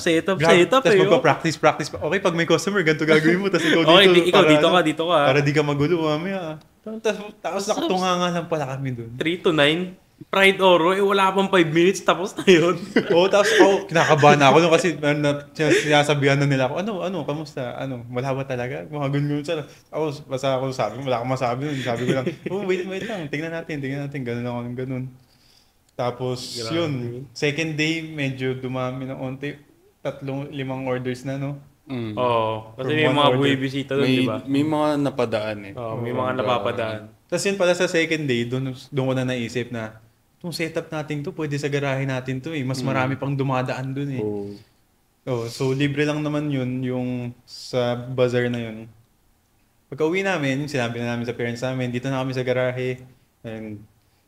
setup Tapos eh. magpa-practice pa. Okay, pag may customer, ganito gagawin mo. Tapos ikaw dito. Okay, ikaw para dito ka. Para di ka magulo mamaya. Tapos nakatunga nga lang pala kami doon. 3 to 9. Fried Oro, wala pang 5 minutes, tapos na yun. Oo, tapos ako, kinakabahan ako nun kasi sinasabihan na nila ako, kamusta? Wala ba talaga? Mga ganun sana. Basta ako sabi, wala akong masabi nun. Sabi ko lang, wait lang, tingnan natin. Ganun ako, ganun. Tapos, Grabe. yun, second day, medyo dumami ng onti. 3-5 orders na, no? Mm. Oo, kasi From may one mga order. bumibisita doon, di ba? May mga napadaan eh. Oo, may mga napapadaan. Tapos yun pala sa second day, doon ko na naisip na, itong setup natin to, pwede sa garahe natin to eh. Mas marami pang dumadaan doon eh. Oo. So libre lang naman yun, yung sa bazaar na yun. Pagka uwi namin, sinabi na namin sa parents namin, dito na kami sa garahe. And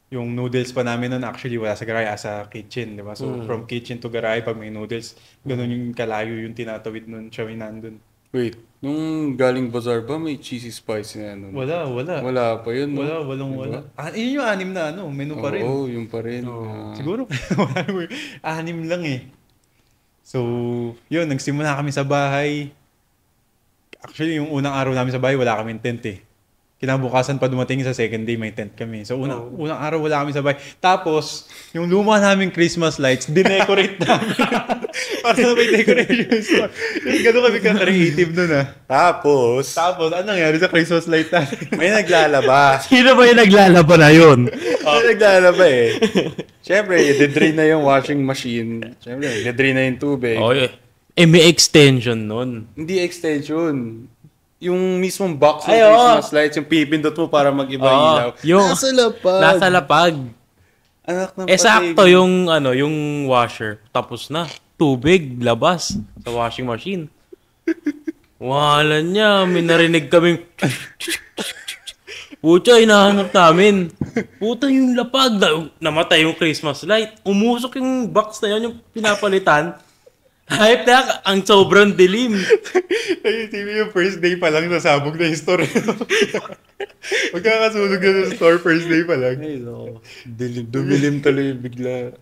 yung noodles pa namin nun, actually wala sa garahe, sa kitchen, di ba? So from kitchen to garahe, pag may noodles, ganun yung kalayo yung tinatawid nun, siya may nandun. Wait, nung galing bazaar ba may cheesy spicy na nun? Wala. Wala pa yun, no? Wala. Yun yung 6 na menu pa rin. Oo, yung pa rin. Siguro, wala mo, 6 lang eh. So, yun, nagsimula kami sa bahay. Actually, yung unang araw namin sa bahay, wala kaming tent eh. Kinabukasan pa dumating sa second day, may tent kami. So, unang araw, wala kami sa bahay. Tapos, yung luma naming Christmas lights, dinecorate namin. Para na may decoration store. Ganun kami ka-creative nun ah. Tapos, Tapos, ano nangyari sa Christmas light natin? may naglalaba. Sino ba yung naglalaba na yun? May naglalaba eh. Siyempre, i-drain na yung washing machine. Siyempre, i-drain na yung tubig. Oh, may extension nun. Hindi extension. Yung mismong box ng Ay, oo. Christmas lights, yung pipindot mo para mag-iba Oo, ilaw. yung- Nasa lapag. Nasa lapag. Anak ng Sakto patay. yung washer. Tapos na. Tubig, labas. Sa washing machine. Wala niya. May narinig kaming... Pucha, hinahanap namin. Puta yung lapag. Namatay yung Christmas light. Umusok yung box na yun, yung pinapalitan. Hype na, ang sobrang dilim. Ay, TV yung first day pa lang, nasabog na yung store. Magkakasunog na yung store first day pa lang. Ay, no. Dumilim tuloy bigla.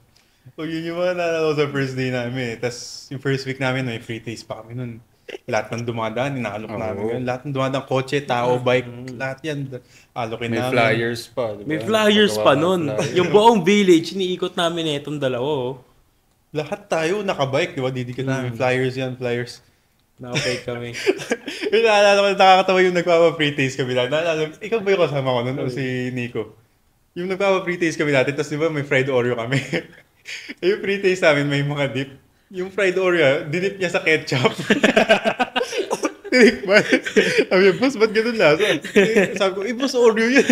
So, yun yung mga naalala ko sa first day namin. Tapos, yung first week namin, may free taste pa kami nun. Lahat ng dumadaan, inaalok namin yun. Lahat ng dumadaan, kotse, tao, bike, lahat yan. Alokin May namin. flyers pa. Diba? May flyers pa Pagawa nun. ng flyers. Yung buong village, iniikot namin na itong dalawa, oh. Lahat tayo nakabike, di ba? Didikit namin. Flyers yan, flyers. Na-okay kami. Yung naalala ko, nakakatawa yung nagpapa-free taste kami natin. Naalala, ikaw ba yung kasama ko nun o si Nico? Yung nagpapa-free taste kami natin, tapos di ba may fried Oreo kami? Yung free taste namin, may mga dip. Yung fried Oreo, dinip niya sa ketchup. Tinikman. Sabi niya, boss, ba't ganun lasa? Sabi ko, boss, Oreo yun.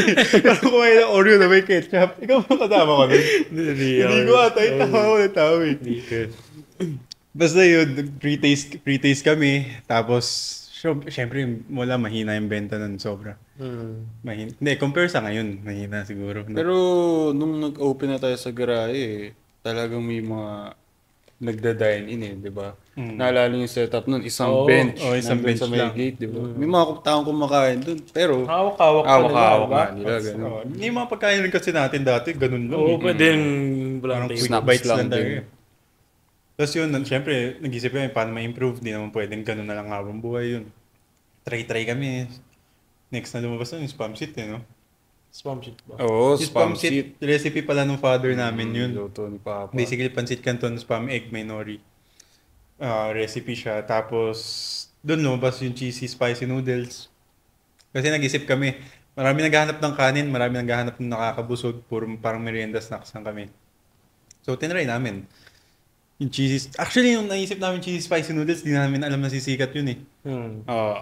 Parang kumain ng Oreo na may ketchup. Ikaw ba kasama ko nun? Hindi ko ata, yung tawa ko na tao eh. Basta yun, pre-taste kami. Tapos, syempre, wala, mahina yung benta nun, sobra. Mahina. Hindi, compare sa ngayon, mahina siguro. No? Pero nung nag-open na tayo sa garahe, talagang may mga nagda-dine in eh, di ba? Naalala niyo yung setup nun, isang Oo. bench, Isang nandun bench sa may lang. gate, di ba? May mga taong kumakain dun, pero Hawak-hawak pa nila, hawak-hawak diba? nga nila, ganun. Yung mga pagkain rin kasi natin dati, ganun lang. Oo, pwede yung Parang walang quick table. Snacks bites lang lang talaga. din. Tapos yun, syempre, nag-isip kami paano ma-improve. Di naman pwedeng ganun na lang habang buhay yun. Try kami. Next na lumabas na yung spam seed, no? Spam sheet ba? Oo, Yung spam seed. recipe pala ng father namin yun. Luto ni Papa. Basically, pancit canton, spam egg, may nori. Recipe siya. Tapos, doon lumabas yung cheesy spicy noodles. Kasi nag-isip kami, marami naghahanap ng kanin, marami naghahanap ng nakakabusog, puro parang merienda snacks lang kami. So, tinry namin. Yung cheesy, actually, yung naisip namin cheesy spicy noodles, di namin alam na sisikat yun eh.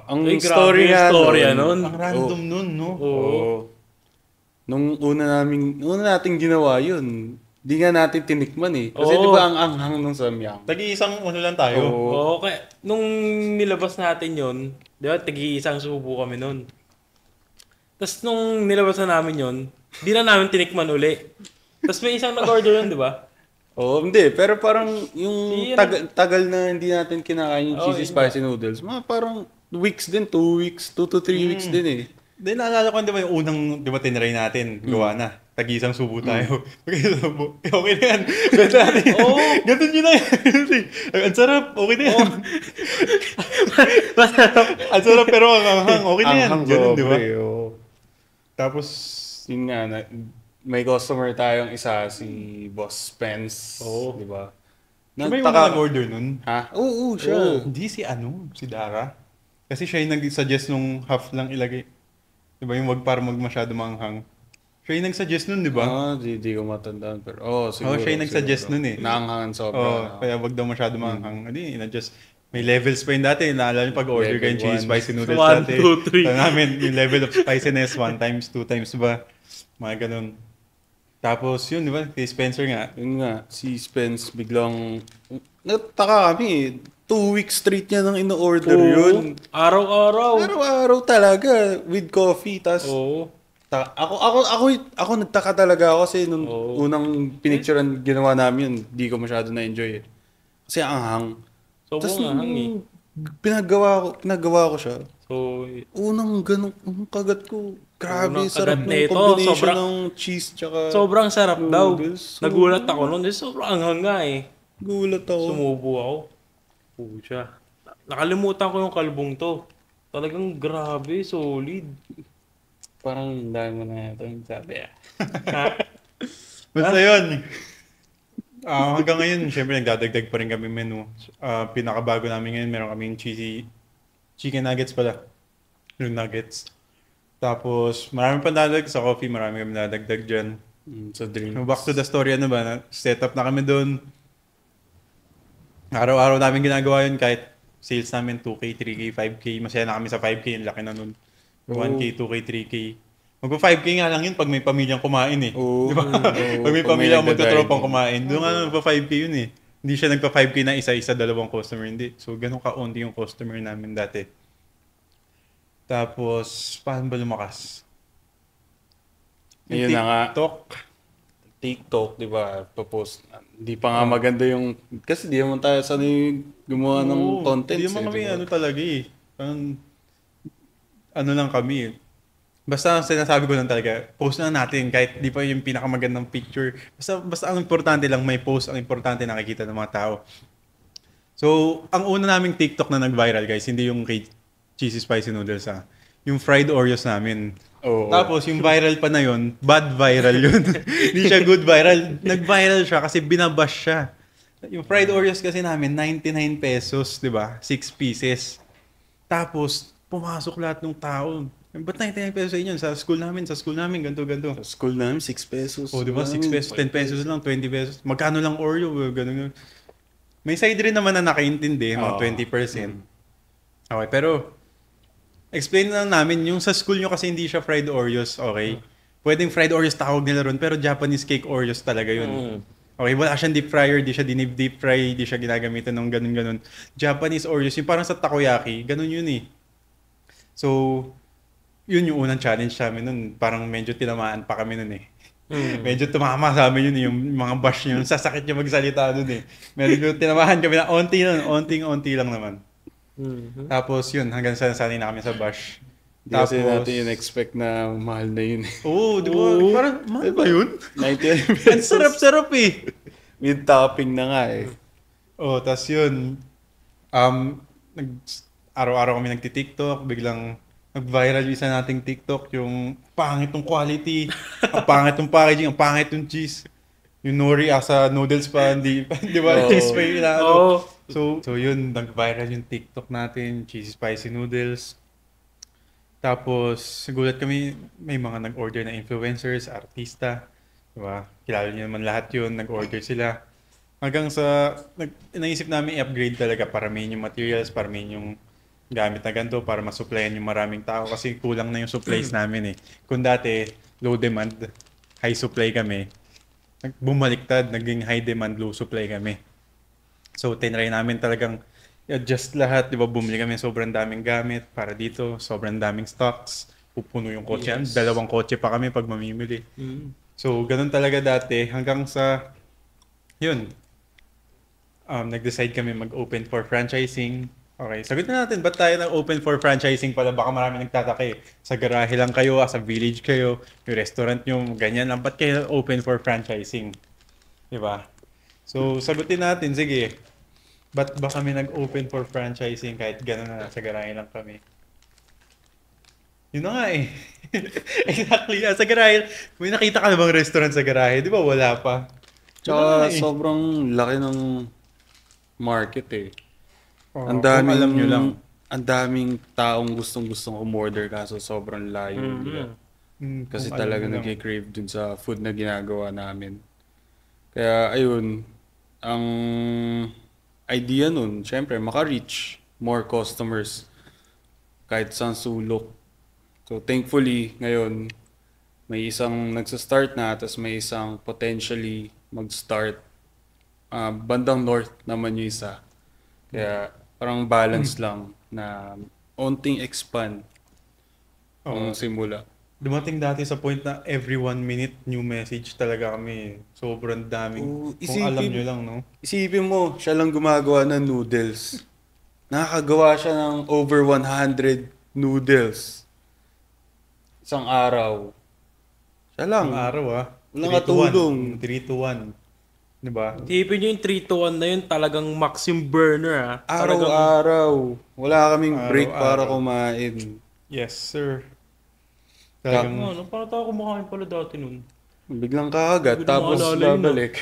Ang Ay, grabe story yung nga storya nun. nun. Ang random nun, no? Oo. Nung una nating ginawa yun, di nga natin tinikman eh. Kasi Oo. di ba ang anghang ng samyang? Tagi-isang ano lang tayo. Oo, kaya nung nilabas natin yon, di ba, tigi-isang subo kami nun. Tapos nung nilabas na namin yon, di na namin tinikman uli. Tapos may isang nag-order yun, di ba? Oo, hindi. Pero parang yung Yun. tagal na hindi natin kinakain yung Oo, cheesy yun spicy noodles, mga parang weeks din, 2 weeks, 2 to 3 weeks din eh. Then naalala ko, di ba yung unang, di ba, tinry natin, gawa na. Tagi-isang subo tayo. Tagi-isang subo. Okay na yan. Ganda natin. Oo. Ganun yun na yan. Ang sarap. Okay na yan. Ang sarap pero ang anghang. Okay na yan. Anghang Ganun, di ba? sobre, oo. Tapos, Yun nga, may customer tayong isa, si Boss Spence. Oo. Di ba? siya ba yung una nag-order nun? Ha? Oo, siya. Hindi si si Dara. Kasi siya yung nag-suggest nung half lang ilagay. Di ba yung wag para masyado manghang. Siya yung nag-suggest nun, di ba? Di ko matandaan. Pero, siguro. Siya yung nag-suggest siguro. nun eh. Naanghangan sobra. Kaya wag daw masyado manghang. Hindi, na-just may levels pa yun dati. Naalala niyo pag-order Level kayo ng cheesy one. spicy noodles 1, dati. 2, 3. Sa namin, yung level of spiciness, 1 times, 2 times ba? Mga ganun. Tapos yun, di ba? Kay Spencer nga. Yun nga, si Spence biglang, nataka kami 2 weeks straight niya nang ino-order yun. Araw-araw. Araw-araw talaga, with coffee. Tas, Oo. ako nagtaka talaga ako kasi nung Oo. unang pinicturean ginawa namin yun, di ko masyado na-enjoy eh. Kasi ang anghang. Tas Sobrang ahang eh. pinagawa ko siya. So, Unang ganun, ang kagat ko. Grabe, Unang sarap kagat ng nito, combination sobrang- ng cheese tsaka sobrang sarap daw. noodles. Nagulat ako nun. Sobrang anghang nga eh. Gulat ako. Sumubo ako. Pucha. Nakalimutan ko yung kalbong to. Talagang grabe, solid. Parang dami mo na ito yung sabi ah. Basta yun. Hanggang ngayon, syempre nagdadagdag pa rin kami menu. Pinakabago namin ngayon, meron kaming cheesy chicken nuggets pala. Yung nuggets. Tapos, marami pa nadagdag sa coffee, marami kami nadagdag dyan. Sa drink. So, back to the story, ano ba? Set up na kami doon. Araw-araw namin ginagawa yun kahit sales namin 2K, 3K, 5K. Masaya na kami sa 5K, yung laki na nun. 1K, 2K, 3K. Magpa 5K nga lang yun pag may pamilyang kumain eh. Oo. Di ba? Oo, Pag may pag may pamilyang nagda-dine magtutropang in. kumain, doon nga magpa 5K yun eh. Hindi siya nagpa 5K na isa-isa, dalawang customer. Hindi. So, ganun ka-only yung customer namin dati. Tapos, paano ba lumakas? Ayun na nga. TikTok. Di ba? Papost. Hindi pa nga maganda yung... Kasi di naman tayo sanay gumawa ng Oo, content. Hindi naman kami ano talaga eh. Parang, ano lang kami eh. Basta ang sinasabi ko lang talaga, post na natin kahit di pa yung pinakamagandang picture. Basta ang importante lang may post, ang importante nakikita ng mga tao. So, ang una naming TikTok na nag-viral guys, hindi yung kay cheesy spicy noodles yung fried Oreos namin. Oo. Tapos yung viral pa na yun, bad viral yun. Hindi siya good viral. Nag-viral siya kasi binabash siya. Yung fried Oreos kasi namin, 99 pesos, di ba? 6 pieces. Tapos, pumasok lahat ng tao. Ba't 99 pesos sa inyo? Sa school namin, ganito. Sa school namin, 6 pesos. O, di ba? 6 pesos, 10 pesos lang, 20 pesos. Magkano lang Oreo? Ganun. May side rin naman na nakaintindi, mga 20%. Okay, pero explain lang namin, yung sa school nyo kasi hindi siya fried Oreos, okay? Pwedeng fried Oreos tawag nila ron, pero Japanese cake Oreos talaga yun. Okay, wala siyang deep fryer, di siya deep fry, di siya ginagamitan ng ganun. Japanese Oreos, yung parang sa takoyaki, ganun yun eh. So, yun yung unang challenge namin nun. Parang medyo tinamaan pa kami nun eh. Medyo tumama sa amin yun, yung mga bash yun. Sasakit yung magsalita dun eh. Medyo tinamahan kami na onting-onti lang naman. Mhm. Tapos yun, hanggang sa nasanay na kami sa bash. Hindi kasi natin in-expect na mahal na yun. Oo, di ba? Parang, mahal ba yun? 99 Ang pesos. sarap-sarap eh. With topping na nga eh. Oh, tas yun, nag, araw-araw kami nagti-TikTok, biglang nag-viral yung isa nating TikTok, yung pangit ng quality, ang pangit ng packaging, ang pangit ng cheese. Yung nori asa noodles pa, hindi, di ba? Oo. Cheese pa yung inaano. Oo. So yun, nag-viral yung TikTok natin, cheesy spicy noodles. Tapos, gulat kami, may mga nag-order na influencers, artista. Diba? Kilala niyo naman lahat yun, nag-order sila. Hanggang sa, naisip namin i-upgrade talaga, paramihin yung materials, paramihin yung gamit na ganito para masupplyan yung maraming tao kasi kulang na yung supplies namin eh. Kung dati, low demand, high supply kami, bumaliktad, naging high demand, low supply kami. So, tinry namin talagang i-adjust lahat. Di ba, bumili kami sobrang daming gamit para dito, sobrang daming stocks. Pupuno yung kotse. Yes. Dalawang kotse pa kami pag mamimili. Mm. So, ganun talaga dati hanggang sa, yun, nag-decide kami mag-open for franchising. Okay, sagutin natin, ba't tayo nag-open for franchising pala? Baka marami nagtataka eh. Sa garahe lang kayo, sa village kayo, yung restaurant nyo, ganyan lang. Ba't kayo open for franchising? Di ba? So, sagutin natin, sige. Ba't ba kami nag-open for franchising kahit gano'n na sa garahe lang kami? Yun na nga eh. Exactly. Sa garahe, may nakita ka na bang restaurant sa garahe? Di ba wala pa? Yun na Tsaka nga eh. sobrang laki ng market eh. Oo, Ang kung daming, alam nyo lang. ang daming taong gustong-gustong umorder kaso sobrang layo nila. Kasi Kung alam talaga nyo lang. nag-crave dun sa food na ginagawa namin. Kaya ayun, ang idea nun, syempre, maka-reach more customers kahit saan sulok. So thankfully, ngayon, may isang nagsa-start na, tapos may isang potentially mag-start. Bandang north naman yung isa. Kaya parang balance lang na onting expand Oo. ang simula. Dumating dati sa point na every 1 minute new message talaga kami. Sobrang daming. Oo, Kung alam nyo lang, no? Isipin mo, siya lang gumagawa ng noodles. Nakakagawa siya ng over 100 noodles. Isang araw. Siya lang. Ang araw Walang katulong. 3 to 1. Di ba? Tipin nyo yung 3 to 1 na yun, talagang max yung burner Talagang, Araw-araw. Wala kaming break para Araw-araw. kumain. Yes, sir. ano, parang tayo kumakain pala dati nun. Biglang kakagat, Hindi ko tapos maalala yun, babalik.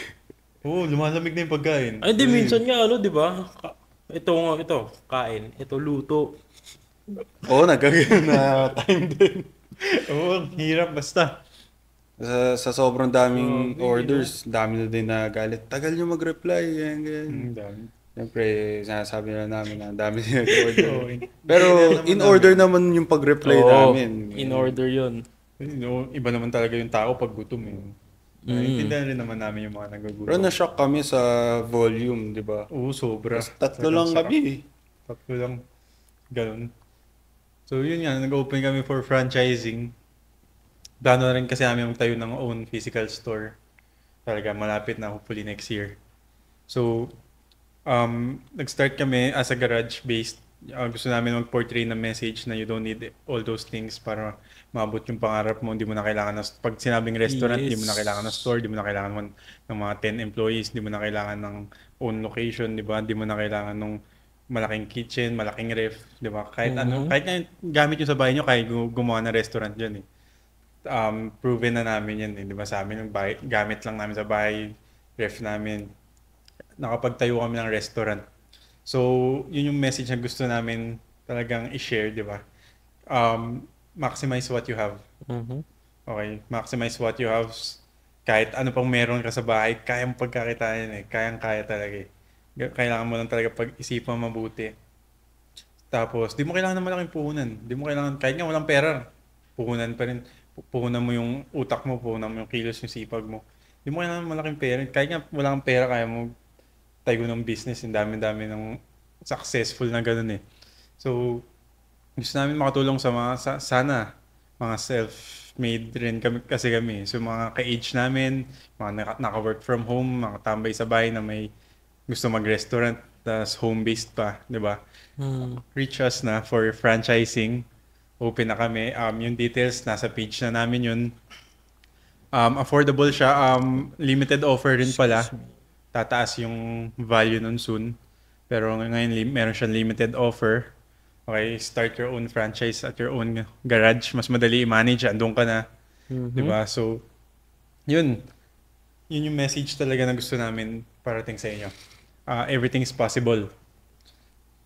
Oo, lumalamig na yung pagkain. Ay, hindi, minsan nga, di ba? Ito, kain. Ito, luto. Oo, nagkagayon na time din. Oo, ang hirap basta. Sa sobrang daming orders, dami na din na galit. Tagal nyo mag-reply, ganyan. Ang dami. Siyempre, sinasabi na namin na ang dami na nag-order. Oo, Pero in order naman yung pag-reply Oo, namin. in order yun. Iba naman talaga yung tao pag gutom eh. Naintindihan rin naman namin yung mga Pero nagugutom. na-shock kami sa volume, di ba? Oo, sobra. Tatlo lang Sarap. kami. Tatlo lang. Ganun. So yun nga, nag-open kami for franchising. Plano na rin kasi namin magtayo ng own physical store. Talaga malapit na hopefully next year. So, nag-start kami as a garage-based. Gusto namin mag-portray ng message na you don't need all those things para maabot yung pangarap mo. Hindi mo na kailangan pag sinabing restaurant, hindi mo na kailangan ng store, hindi mo na kailangan ng mga 10 employees, hindi mo na kailangan ng own location, di ba? Hindi mo na kailangan ng malaking kitchen, malaking ref, di ba? Kahit ano, kahit nga gamit yung sa bahay nyo, kahit gumawa ng restaurant dyan eh. Proven na namin yan eh, di ba? Sa amin, yung gamit lang namin sa bahay, ref namin. Nakapagtayo kami ng restaurant. So, yun yung message na gusto namin talagang i-share, di ba? Maximize what you have. Okay, maximize what you have. Kahit ano pang meron ka sa bahay, kaya mo pagkakitaan eh. Kayang-kaya talaga eh. Kailangan mo lang talaga pag-isipan mabuti. Tapos, di mo kailangan ng malaking puhunan. Di mo kailangan, kahit nga walang pera, puhunan pa rin. Puhunan mo yung utak mo, puhunan mo yung kilos, yung sipag mo. Di mo kailangan ng malaking pera. Kahit nga walang pera, kaya mo tayo ng business. Yung dami-dami ng successful na ganun eh. So, gusto namin makatulong sa mga, sana, mga self-made rin kami. So mga ka-age namin, mga naka-work from home, mga tambay sa bahay na may gusto mag-restaurant, tas home-based pa, di ba? Reach us na for franchising. Open na kami. Yung details, nasa page na namin yun. Affordable siya. Limited offer rin pala. Tataas yung value nun soon. Pero ngayon, meron siyang limited offer. Okay, start your own franchise at your own garage. Mas madali i-manage. Andun ka na. Diba? So, yun. Yun yung message talaga na gusto namin parating sa inyo. Everything is possible.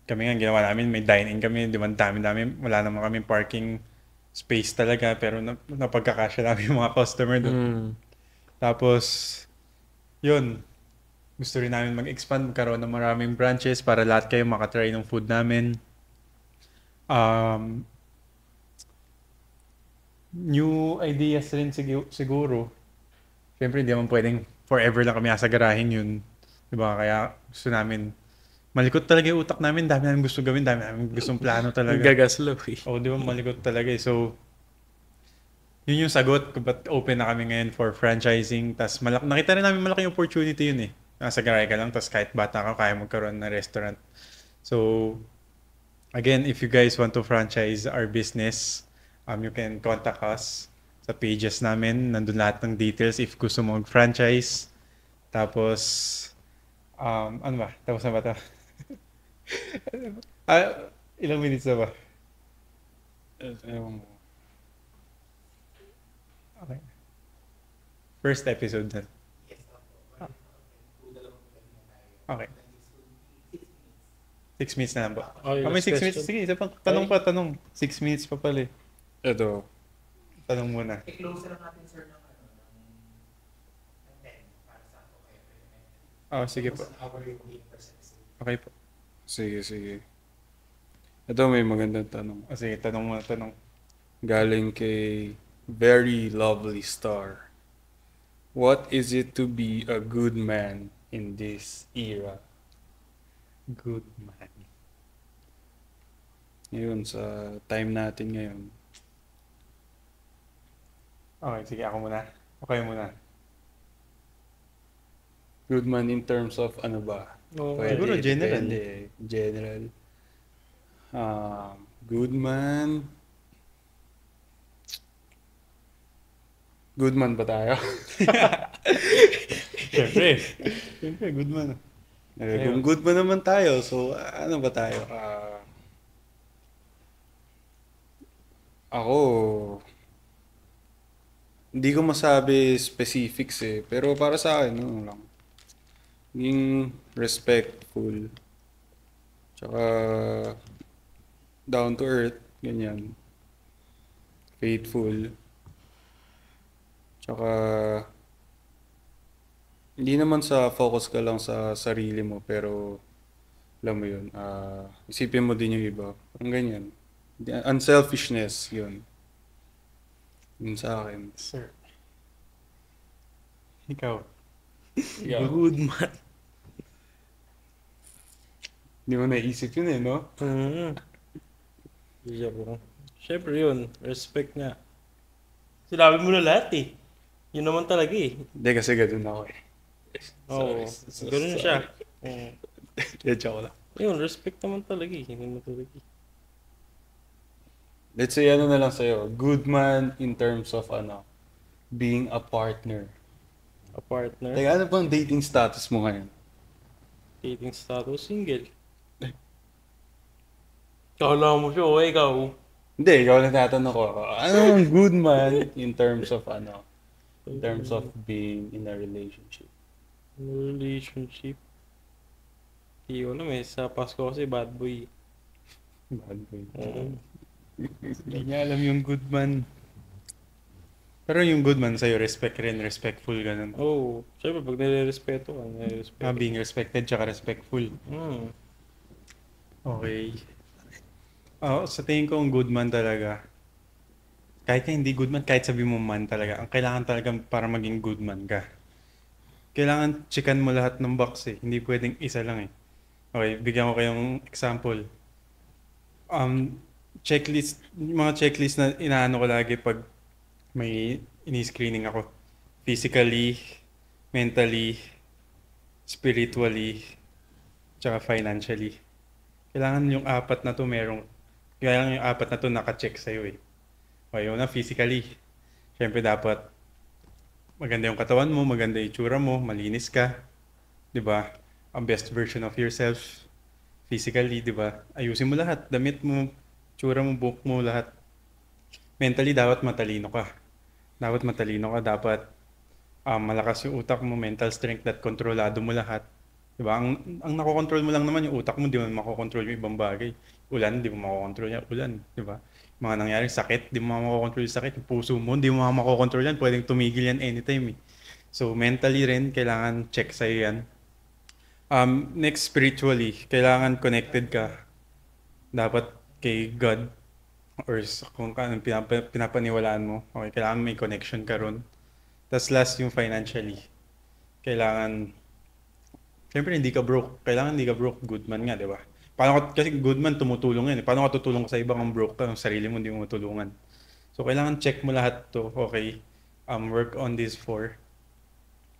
Kami nga, ginawa namin, may dine-in kami, di ba, dami-dami, wala naman kami parking space talaga, pero napagkakasya namin yung mga customer doon. Tapos, yun, gusto rin namin mag-expand, magkaroon ng maraming branches para lahat kayo makatry ng food namin. New ideas rin siguro. Siyempre, hindi naman pwedeng forever lang kami nasa garahin yun. Diba? Kaya gusto namin, malikot talaga yung utak namin. Dami namin gusto gawin. Dami namin gustong plano talaga. Gagaslo eh. Di ba? Malikot talaga eh. So, yun yung sagot. But open na kami ngayon for franchising. Tas nakita rin namin malaking opportunity yun eh. Nasa garay ka lang. Tas kahit bata ka, kaya magkaroon ng restaurant. So, again, if you guys want to franchise our business, you can contact us sa pages namin. Nandun lahat ng details if gusto mo mag-franchise. Tapos, ano ba? Tapos na ba ito? Ilang minutes na ba? Ewan mo. Okay. First episode na. Okay. 6 minutes na lang ba? Okay, May last 6 minutes. question. Sige, isa pang tanong. 6 minutes pa pala eh. Ito. Tanong muna. I-close lang natin, sir, ng 10 para sa ako kayo. Sige po. Okay po. Sige. Ito may magandang tanong. Sige, tanong muna. Galing kay Very Lovely Star. What is it to be a good man in this era? Good man. Ngayon, sa time natin ngayon. Okay, sige, ako muna. Okay muna. Good man in terms of ano ba? Oo, Siguro general. Depende. General. Good man. Good man ba tayo? Siyempre, good man. Kung good man naman tayo, so ano ba tayo? Ako, hindi ko masabi specifics eh. Pero para sa akin, ano lang. Yung respectful. Tsaka down to earth, ganyan. Faithful. Tsaka hindi naman sa focus ka lang sa sarili mo, pero alam mo yun, isipin mo din yung iba. Ang ganyan. Unselfishness, yun. Yun sa akin. Sir. Ikaw. Good man. Hindi mo naisip yun eh, no? Siyempre yun, respect nga. Sinabi mo na lahat eh. Yun naman talaga eh. Hindi kasi ganun ako eh. Oo, ganun siya. Joke lang. Yun, respect naman talaga eh. Hindi naman talaga eh. Let's say ano na lang sa'yo, good man in terms of being a partner. A partner, Teka, ano bang dating status mo ngayon? dating status, single. Kala mo siya, o ikaw. Hindi, ikaw na tatanong ko. Ano ang good man in terms of being in a relationship? Relationship. Hindi ko alam eh. Sa Pasko kasi bad boy. Bad boy. Hindi niya alam yung good man. Pero yung good man sa'yo, respect rin, respectful, ganun. Oo. Siyempre, pag nire-respeto ka, nire-respeto. Being respected tsaka respectful. Hmm. Okay. Sa tingin ko, ang good man talaga, kahit ka hindi good man, kahit sabi mo man talaga, ang kailangan talaga para maging good man ka. Kailangan checkan mo lahat ng box eh. Hindi pwedeng isa lang eh. Okay, bigyan ko kayong example. Checklist, yung mga checklist na inaano ko lagi pag may ini-screening ako. Physically, mentally, spiritually, tsaka financially. Kailangan yung apat na to kailangan yung apat na to naka-check sa'yo eh. Okay, una, physically. Siyempre dapat maganda yung katawan mo, maganda yung itsura mo, malinis ka, 'di ba? Ang best version of yourself physically, 'di ba? Ayusin mo lahat, damit mo, itsura mo, buhok mo, lahat. Mentally dapat matalino ka. Dapat malakas yung utak mo, mental strength, that kontrolado mo lahat. 'Di ba? Ang nakokontrol mo lang naman yung utak mo, di mo makokontrol yung ibang bagay. Ulan, di mo makokontrol yan. Ulan, 'di ba? Mga nangyaring sakit, di mo makokontrol yung sakit. Yung puso mo, di mo makokontrol yan. Pwedeng tumigil yan anytime eh. So, mentally rin, kailangan check sa'yo yan. Next, spiritually, kailangan connected ka. Dapat kay God or kung anong pinapaniwalaan mo. Okay, kailangan may connection ka ron. Tapos last, yung financially. Kailangan, syempre hindi ka broke. Kailangan hindi ka broke. Good man nga, di ba? Kasi good man tumutulong yan. Paano ka tutulong sa ibang ang broke ka? Ang sarili mo hindi mo matulungan. So, kailangan check mo lahat to. Okay. Work on these 4.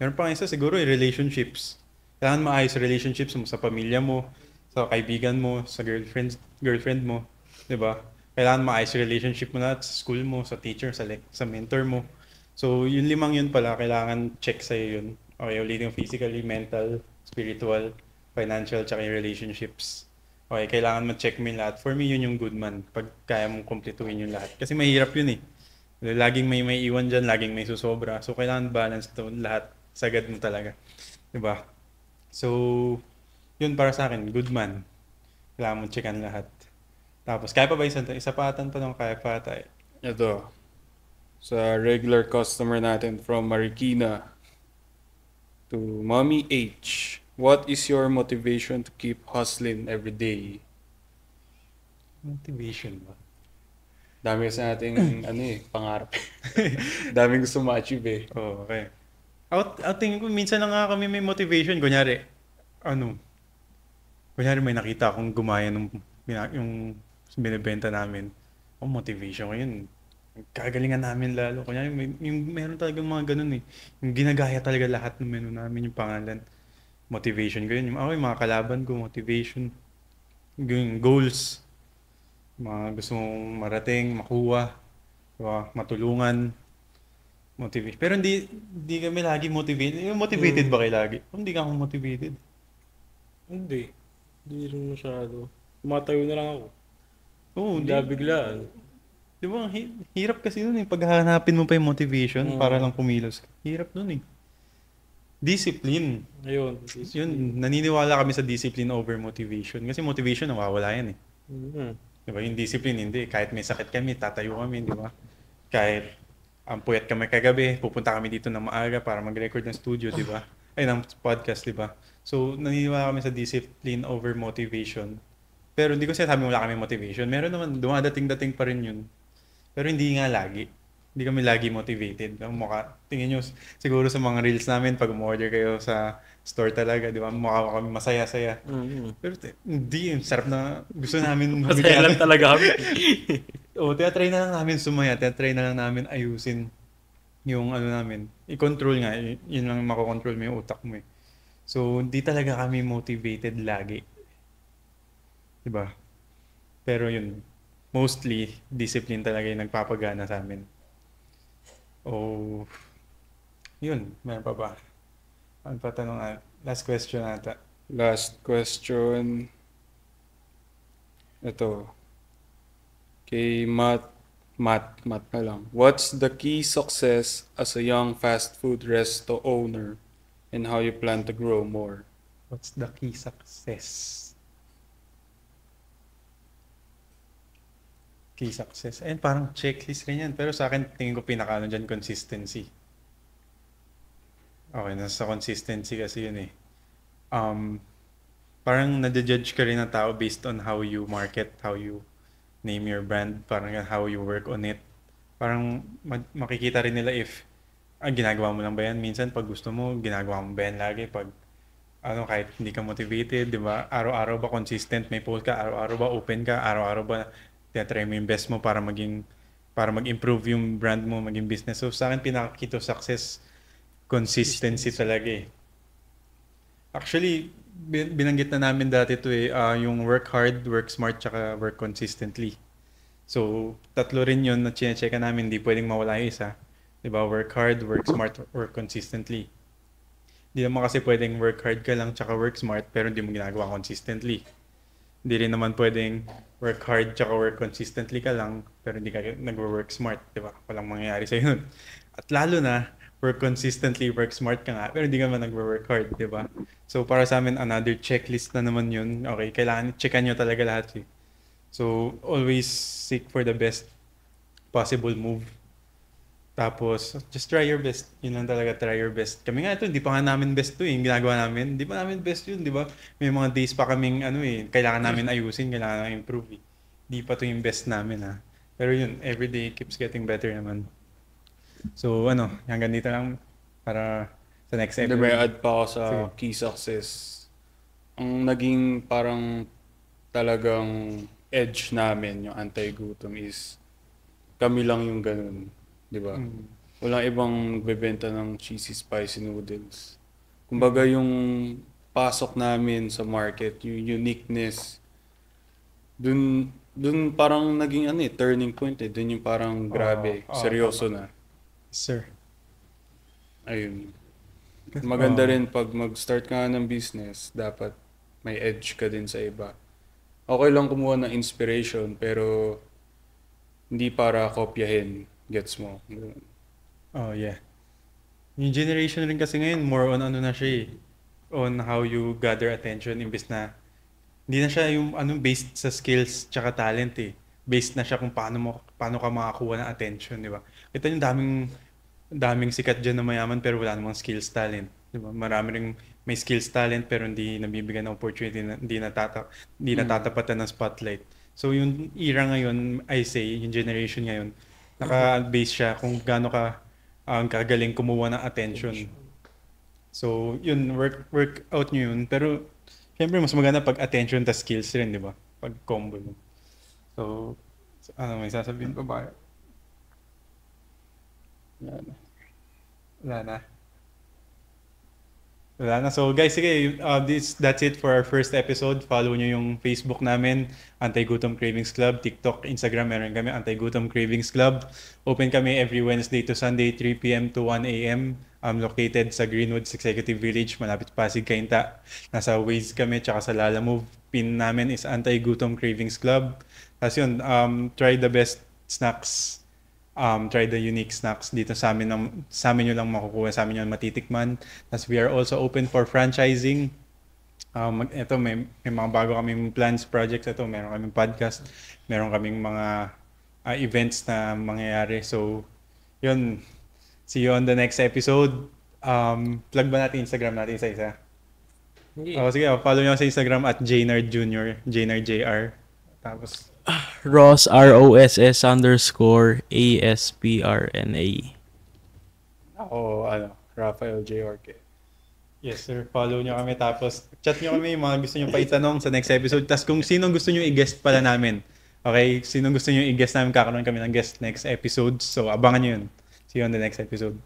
Meron pa isa siguro yung relationships. Kailangan maayos relationships mo sa pamilya mo, sa kaibigan mo, sa girlfriend mo, 'di ba? Kailangan maayos relationship mo lahat sa school mo, sa teacher, sa mentor mo. So, yung 5 yun pala, kailangan check sa'yo yun. Okay, ulitin yung physically, mental, spiritual, financial, tsaka yung relationships. Okay, kailangan ma-check mo yung lahat. For me, yun yung good man. Pag kaya mong kumpletuhin yung lahat. Kasi mahirap yun eh. Laging may iwan dyan, laging may susobra. So, kailangan balance to lahat. Sagad mo talaga. Diba? So, yun para sa akin. Good man. Kailangan mo checkan lahat. Tapos, kaya pa ba isa pa atan pa nung kaya pa tayo? Ito, sa regular customer natin from Marikina to Mommy H. What is your motivation to keep hustling every day? Motivation ba? Dami kasi nating pangarap. Daming gusto ma-achieve eh. Oh, okay. Ako tingin ko, minsan lang nga kami may motivation. Kunyari may nakita akong gumaya yung binibenta namin. Motivation ko yun. Kagalingan namin lalo. Kunyari, meron talagang mga ganun eh. Yung ginagaya talaga lahat ng menu namin, yung pangalan. Motivation ko yun. Yung mga kalaban ko, motivation. Yung goals. Mga gusto mong marating, makuha. Diba? Matulungan. Motivation. Pero hindi kami lagi motivated. Motivated ba kayo lagi? Hindi ka akong motivated. Hindi. Hindi rin masyado. Tumatayo na lang ako. Oo, Bigla-biglaan. Di ba? Hirap kasi nun eh. Paghahanapin mo pa yung motivation para lang kumilos ka. Hirap nun eh. Discipline. Ayun. Yun, naniniwala kami sa discipline over motivation. Kasi motivation, nawawala yan eh. Mhm. Di ba? Yung discipline, hindi. Kahit may sakit kami, tatayo kami, di ba? Kahit puyat kami kagabi, pupunta kami dito ng maaga para mag-record ng studio, di ba? Ay, ng podcast, di ba? So, naniniwala kami sa discipline over motivation. Pero hindi ko sinasabi wala kami motivation. Meron naman, dumadating-dating pa rin yun. Pero hindi nga lagi. Hindi kami lagi motivated. Tingin nyo, siguro sa mga reels namin, pag umorder kayo sa store talaga, di ba? Mukha kami masaya-saya. Mhm. Pero hindi, sarap na gusto namin. Masaya lang talaga kami. Tinatry na lang namin sumaya, tinatry na lang namin ayusin yung namin. I-control nga, yun lang makokontrol mo yung utak mo eh. So, hindi talaga kami motivated lagi. Diba? Pero yun, mostly, discipline talaga yung nagpapagana sa amin. Yun, meron pa ba? Ano pa tanong? Last question ata. Last question. Ito. Kay Matt na lang. What's the key success as a young fast food resto owner and how you plan to grow more? What's the key success? Key success. Ayun, parang checklist rin yan. Pero sa akin, tingin ko pinakaano dyan, consistency. Okay, nasa consistency kasi yun eh. Parang nadjudge ka rin ng tao based on how you market, how you name your brand, parang how you work on it. Parang makikita rin nila if ginagawa mo lang ba yan. Minsan pag gusto mo, ginagawa mo ba yan lagi. Pag kahit hindi ka motivated, di ba? Araw-araw ba consistent may post ka? Araw-araw ba open ka? Araw-araw ba tinatry mo yung best mo para maging para mag-improve yung brand mo, maging business. So sa akin, pinaka-key to success, consistency talaga eh. Actually, binanggit na namin dati to eh, yung work hard, work smart, tsaka work consistently. So, tatlo rin yun na chine-checka namin, hindi pwedeng mawala yung isa. Diba? Work hard, work smart, work consistently. Hindi naman kasi pwedeng work hard ka lang tsaka work smart pero hindi mo ginagawa consistently. Hindi rin naman pwedeng work hard tsaka work consistently ka lang pero hindi ka nag-work smart, di ba? Walang mangyayari sa'yo nun. At lalo na, work consistently, work smart ka nga pero hindi ka naman nag-work hard, di ba? So para sa amin, another checklist na naman yun. Okay, kailangan checkan nyo talaga lahat eh. So always seek for the best possible move. Tapos, just try your best. Yun lang talaga, try your best. Kami nga ito, hindi pa nga namin best to eh. Yung ginagawa namin, hindi pa namin best yun, di ba? May mga days pa kaming, ano eh, kailangan namin ayusin, kailangan namin improve eh. Hindi pa to yung best namin ha. Pero yun, everyday keeps getting better naman. So, ano, hanggang dito lang para sa next Hindi, may episode. add pa ako sa Sige. key success. Ang naging parang talagang edge namin, yung anti-gutom is kami lang yung ganun. Di ba? Walang ibang nagbebenta ng cheesy spicy noodles. Kumbaga yung pasok namin sa market, yung uniqueness, dun parang naging ano eh, turning point eh. Dun yung parang grabe, seryoso na. Sir. Ayun. Maganda rin pag mag-start ka nga ng business, dapat may edge ka din sa iba. Okay lang kumuha ng inspiration, pero hindi para kopyahin. Gets mo? Oh, yeah. Yung generation rin kasi ngayon, more on ano na siya eh. On how you gather attention imbes na hindi na siya yung ano based sa skills tsaka talent eh. Based na siya kung paano ka makakuha ng attention, di ba? Ito yung daming sikat diyan na mayaman pero wala namang skills talent, di ba? Marami ring may skills talent pero hindi nabibigyan ng opportunity, hindi natatapatan ng spotlight. So yung era ngayon, I say, yung generation ngayon, naka-base siya kung gaano ka ang kagaling kumuha ng attention. So, yun, work out nyo yun. Pero, syempre, mas maganda pag attention ta skills rin, di ba? Pag combo mo. So, ano, may sasabihin pa ba? Wala na. Wala na. So guys, sige, that's it for our first episode. Follow nyo yung Facebook namin, Anti-Gutom Cravings Club, TikTok, Instagram, meron kami, Anti-Gutom Cravings Club. Open kami every Wednesday to Sunday, 3 p.m. to 1 a.m. Located sa Greenwoods Executive Village, malapit Pasig, Cainta. Nasa Waze kami, tsaka sa Lalamove. Pin namin is Anti-Gutom Cravings Club. Tapos yun, try the best snacks. Try the unique snacks dito sa amin nyo lang makukuha, sa amin nyo matitikman. Tapos we are also open for franchising. Ito may mga bago kaming plans, projects. Ito meron kaming podcast, meron kaming mga events na mangyayari. So yun, see you on the next episode. Plug ba natin Instagram natin isa-isa? Sige, follow nyo sa Instagram at Jaynard Jr. Jaynard JR. Tapos Ross ROSS _ ASPRNA. Ako, Rafael J. Orque. yes sir, follow nyo kami tapos chat nyo kami yung mga gusto nyo pa itanong sa next episode. Tapos kung sinong gusto nyo i-guest pala namin. Okay, sinong gusto nyo i-guest namin, kakaroon kami ng guest next episode. So abangan nyo yun. See you on the next episode.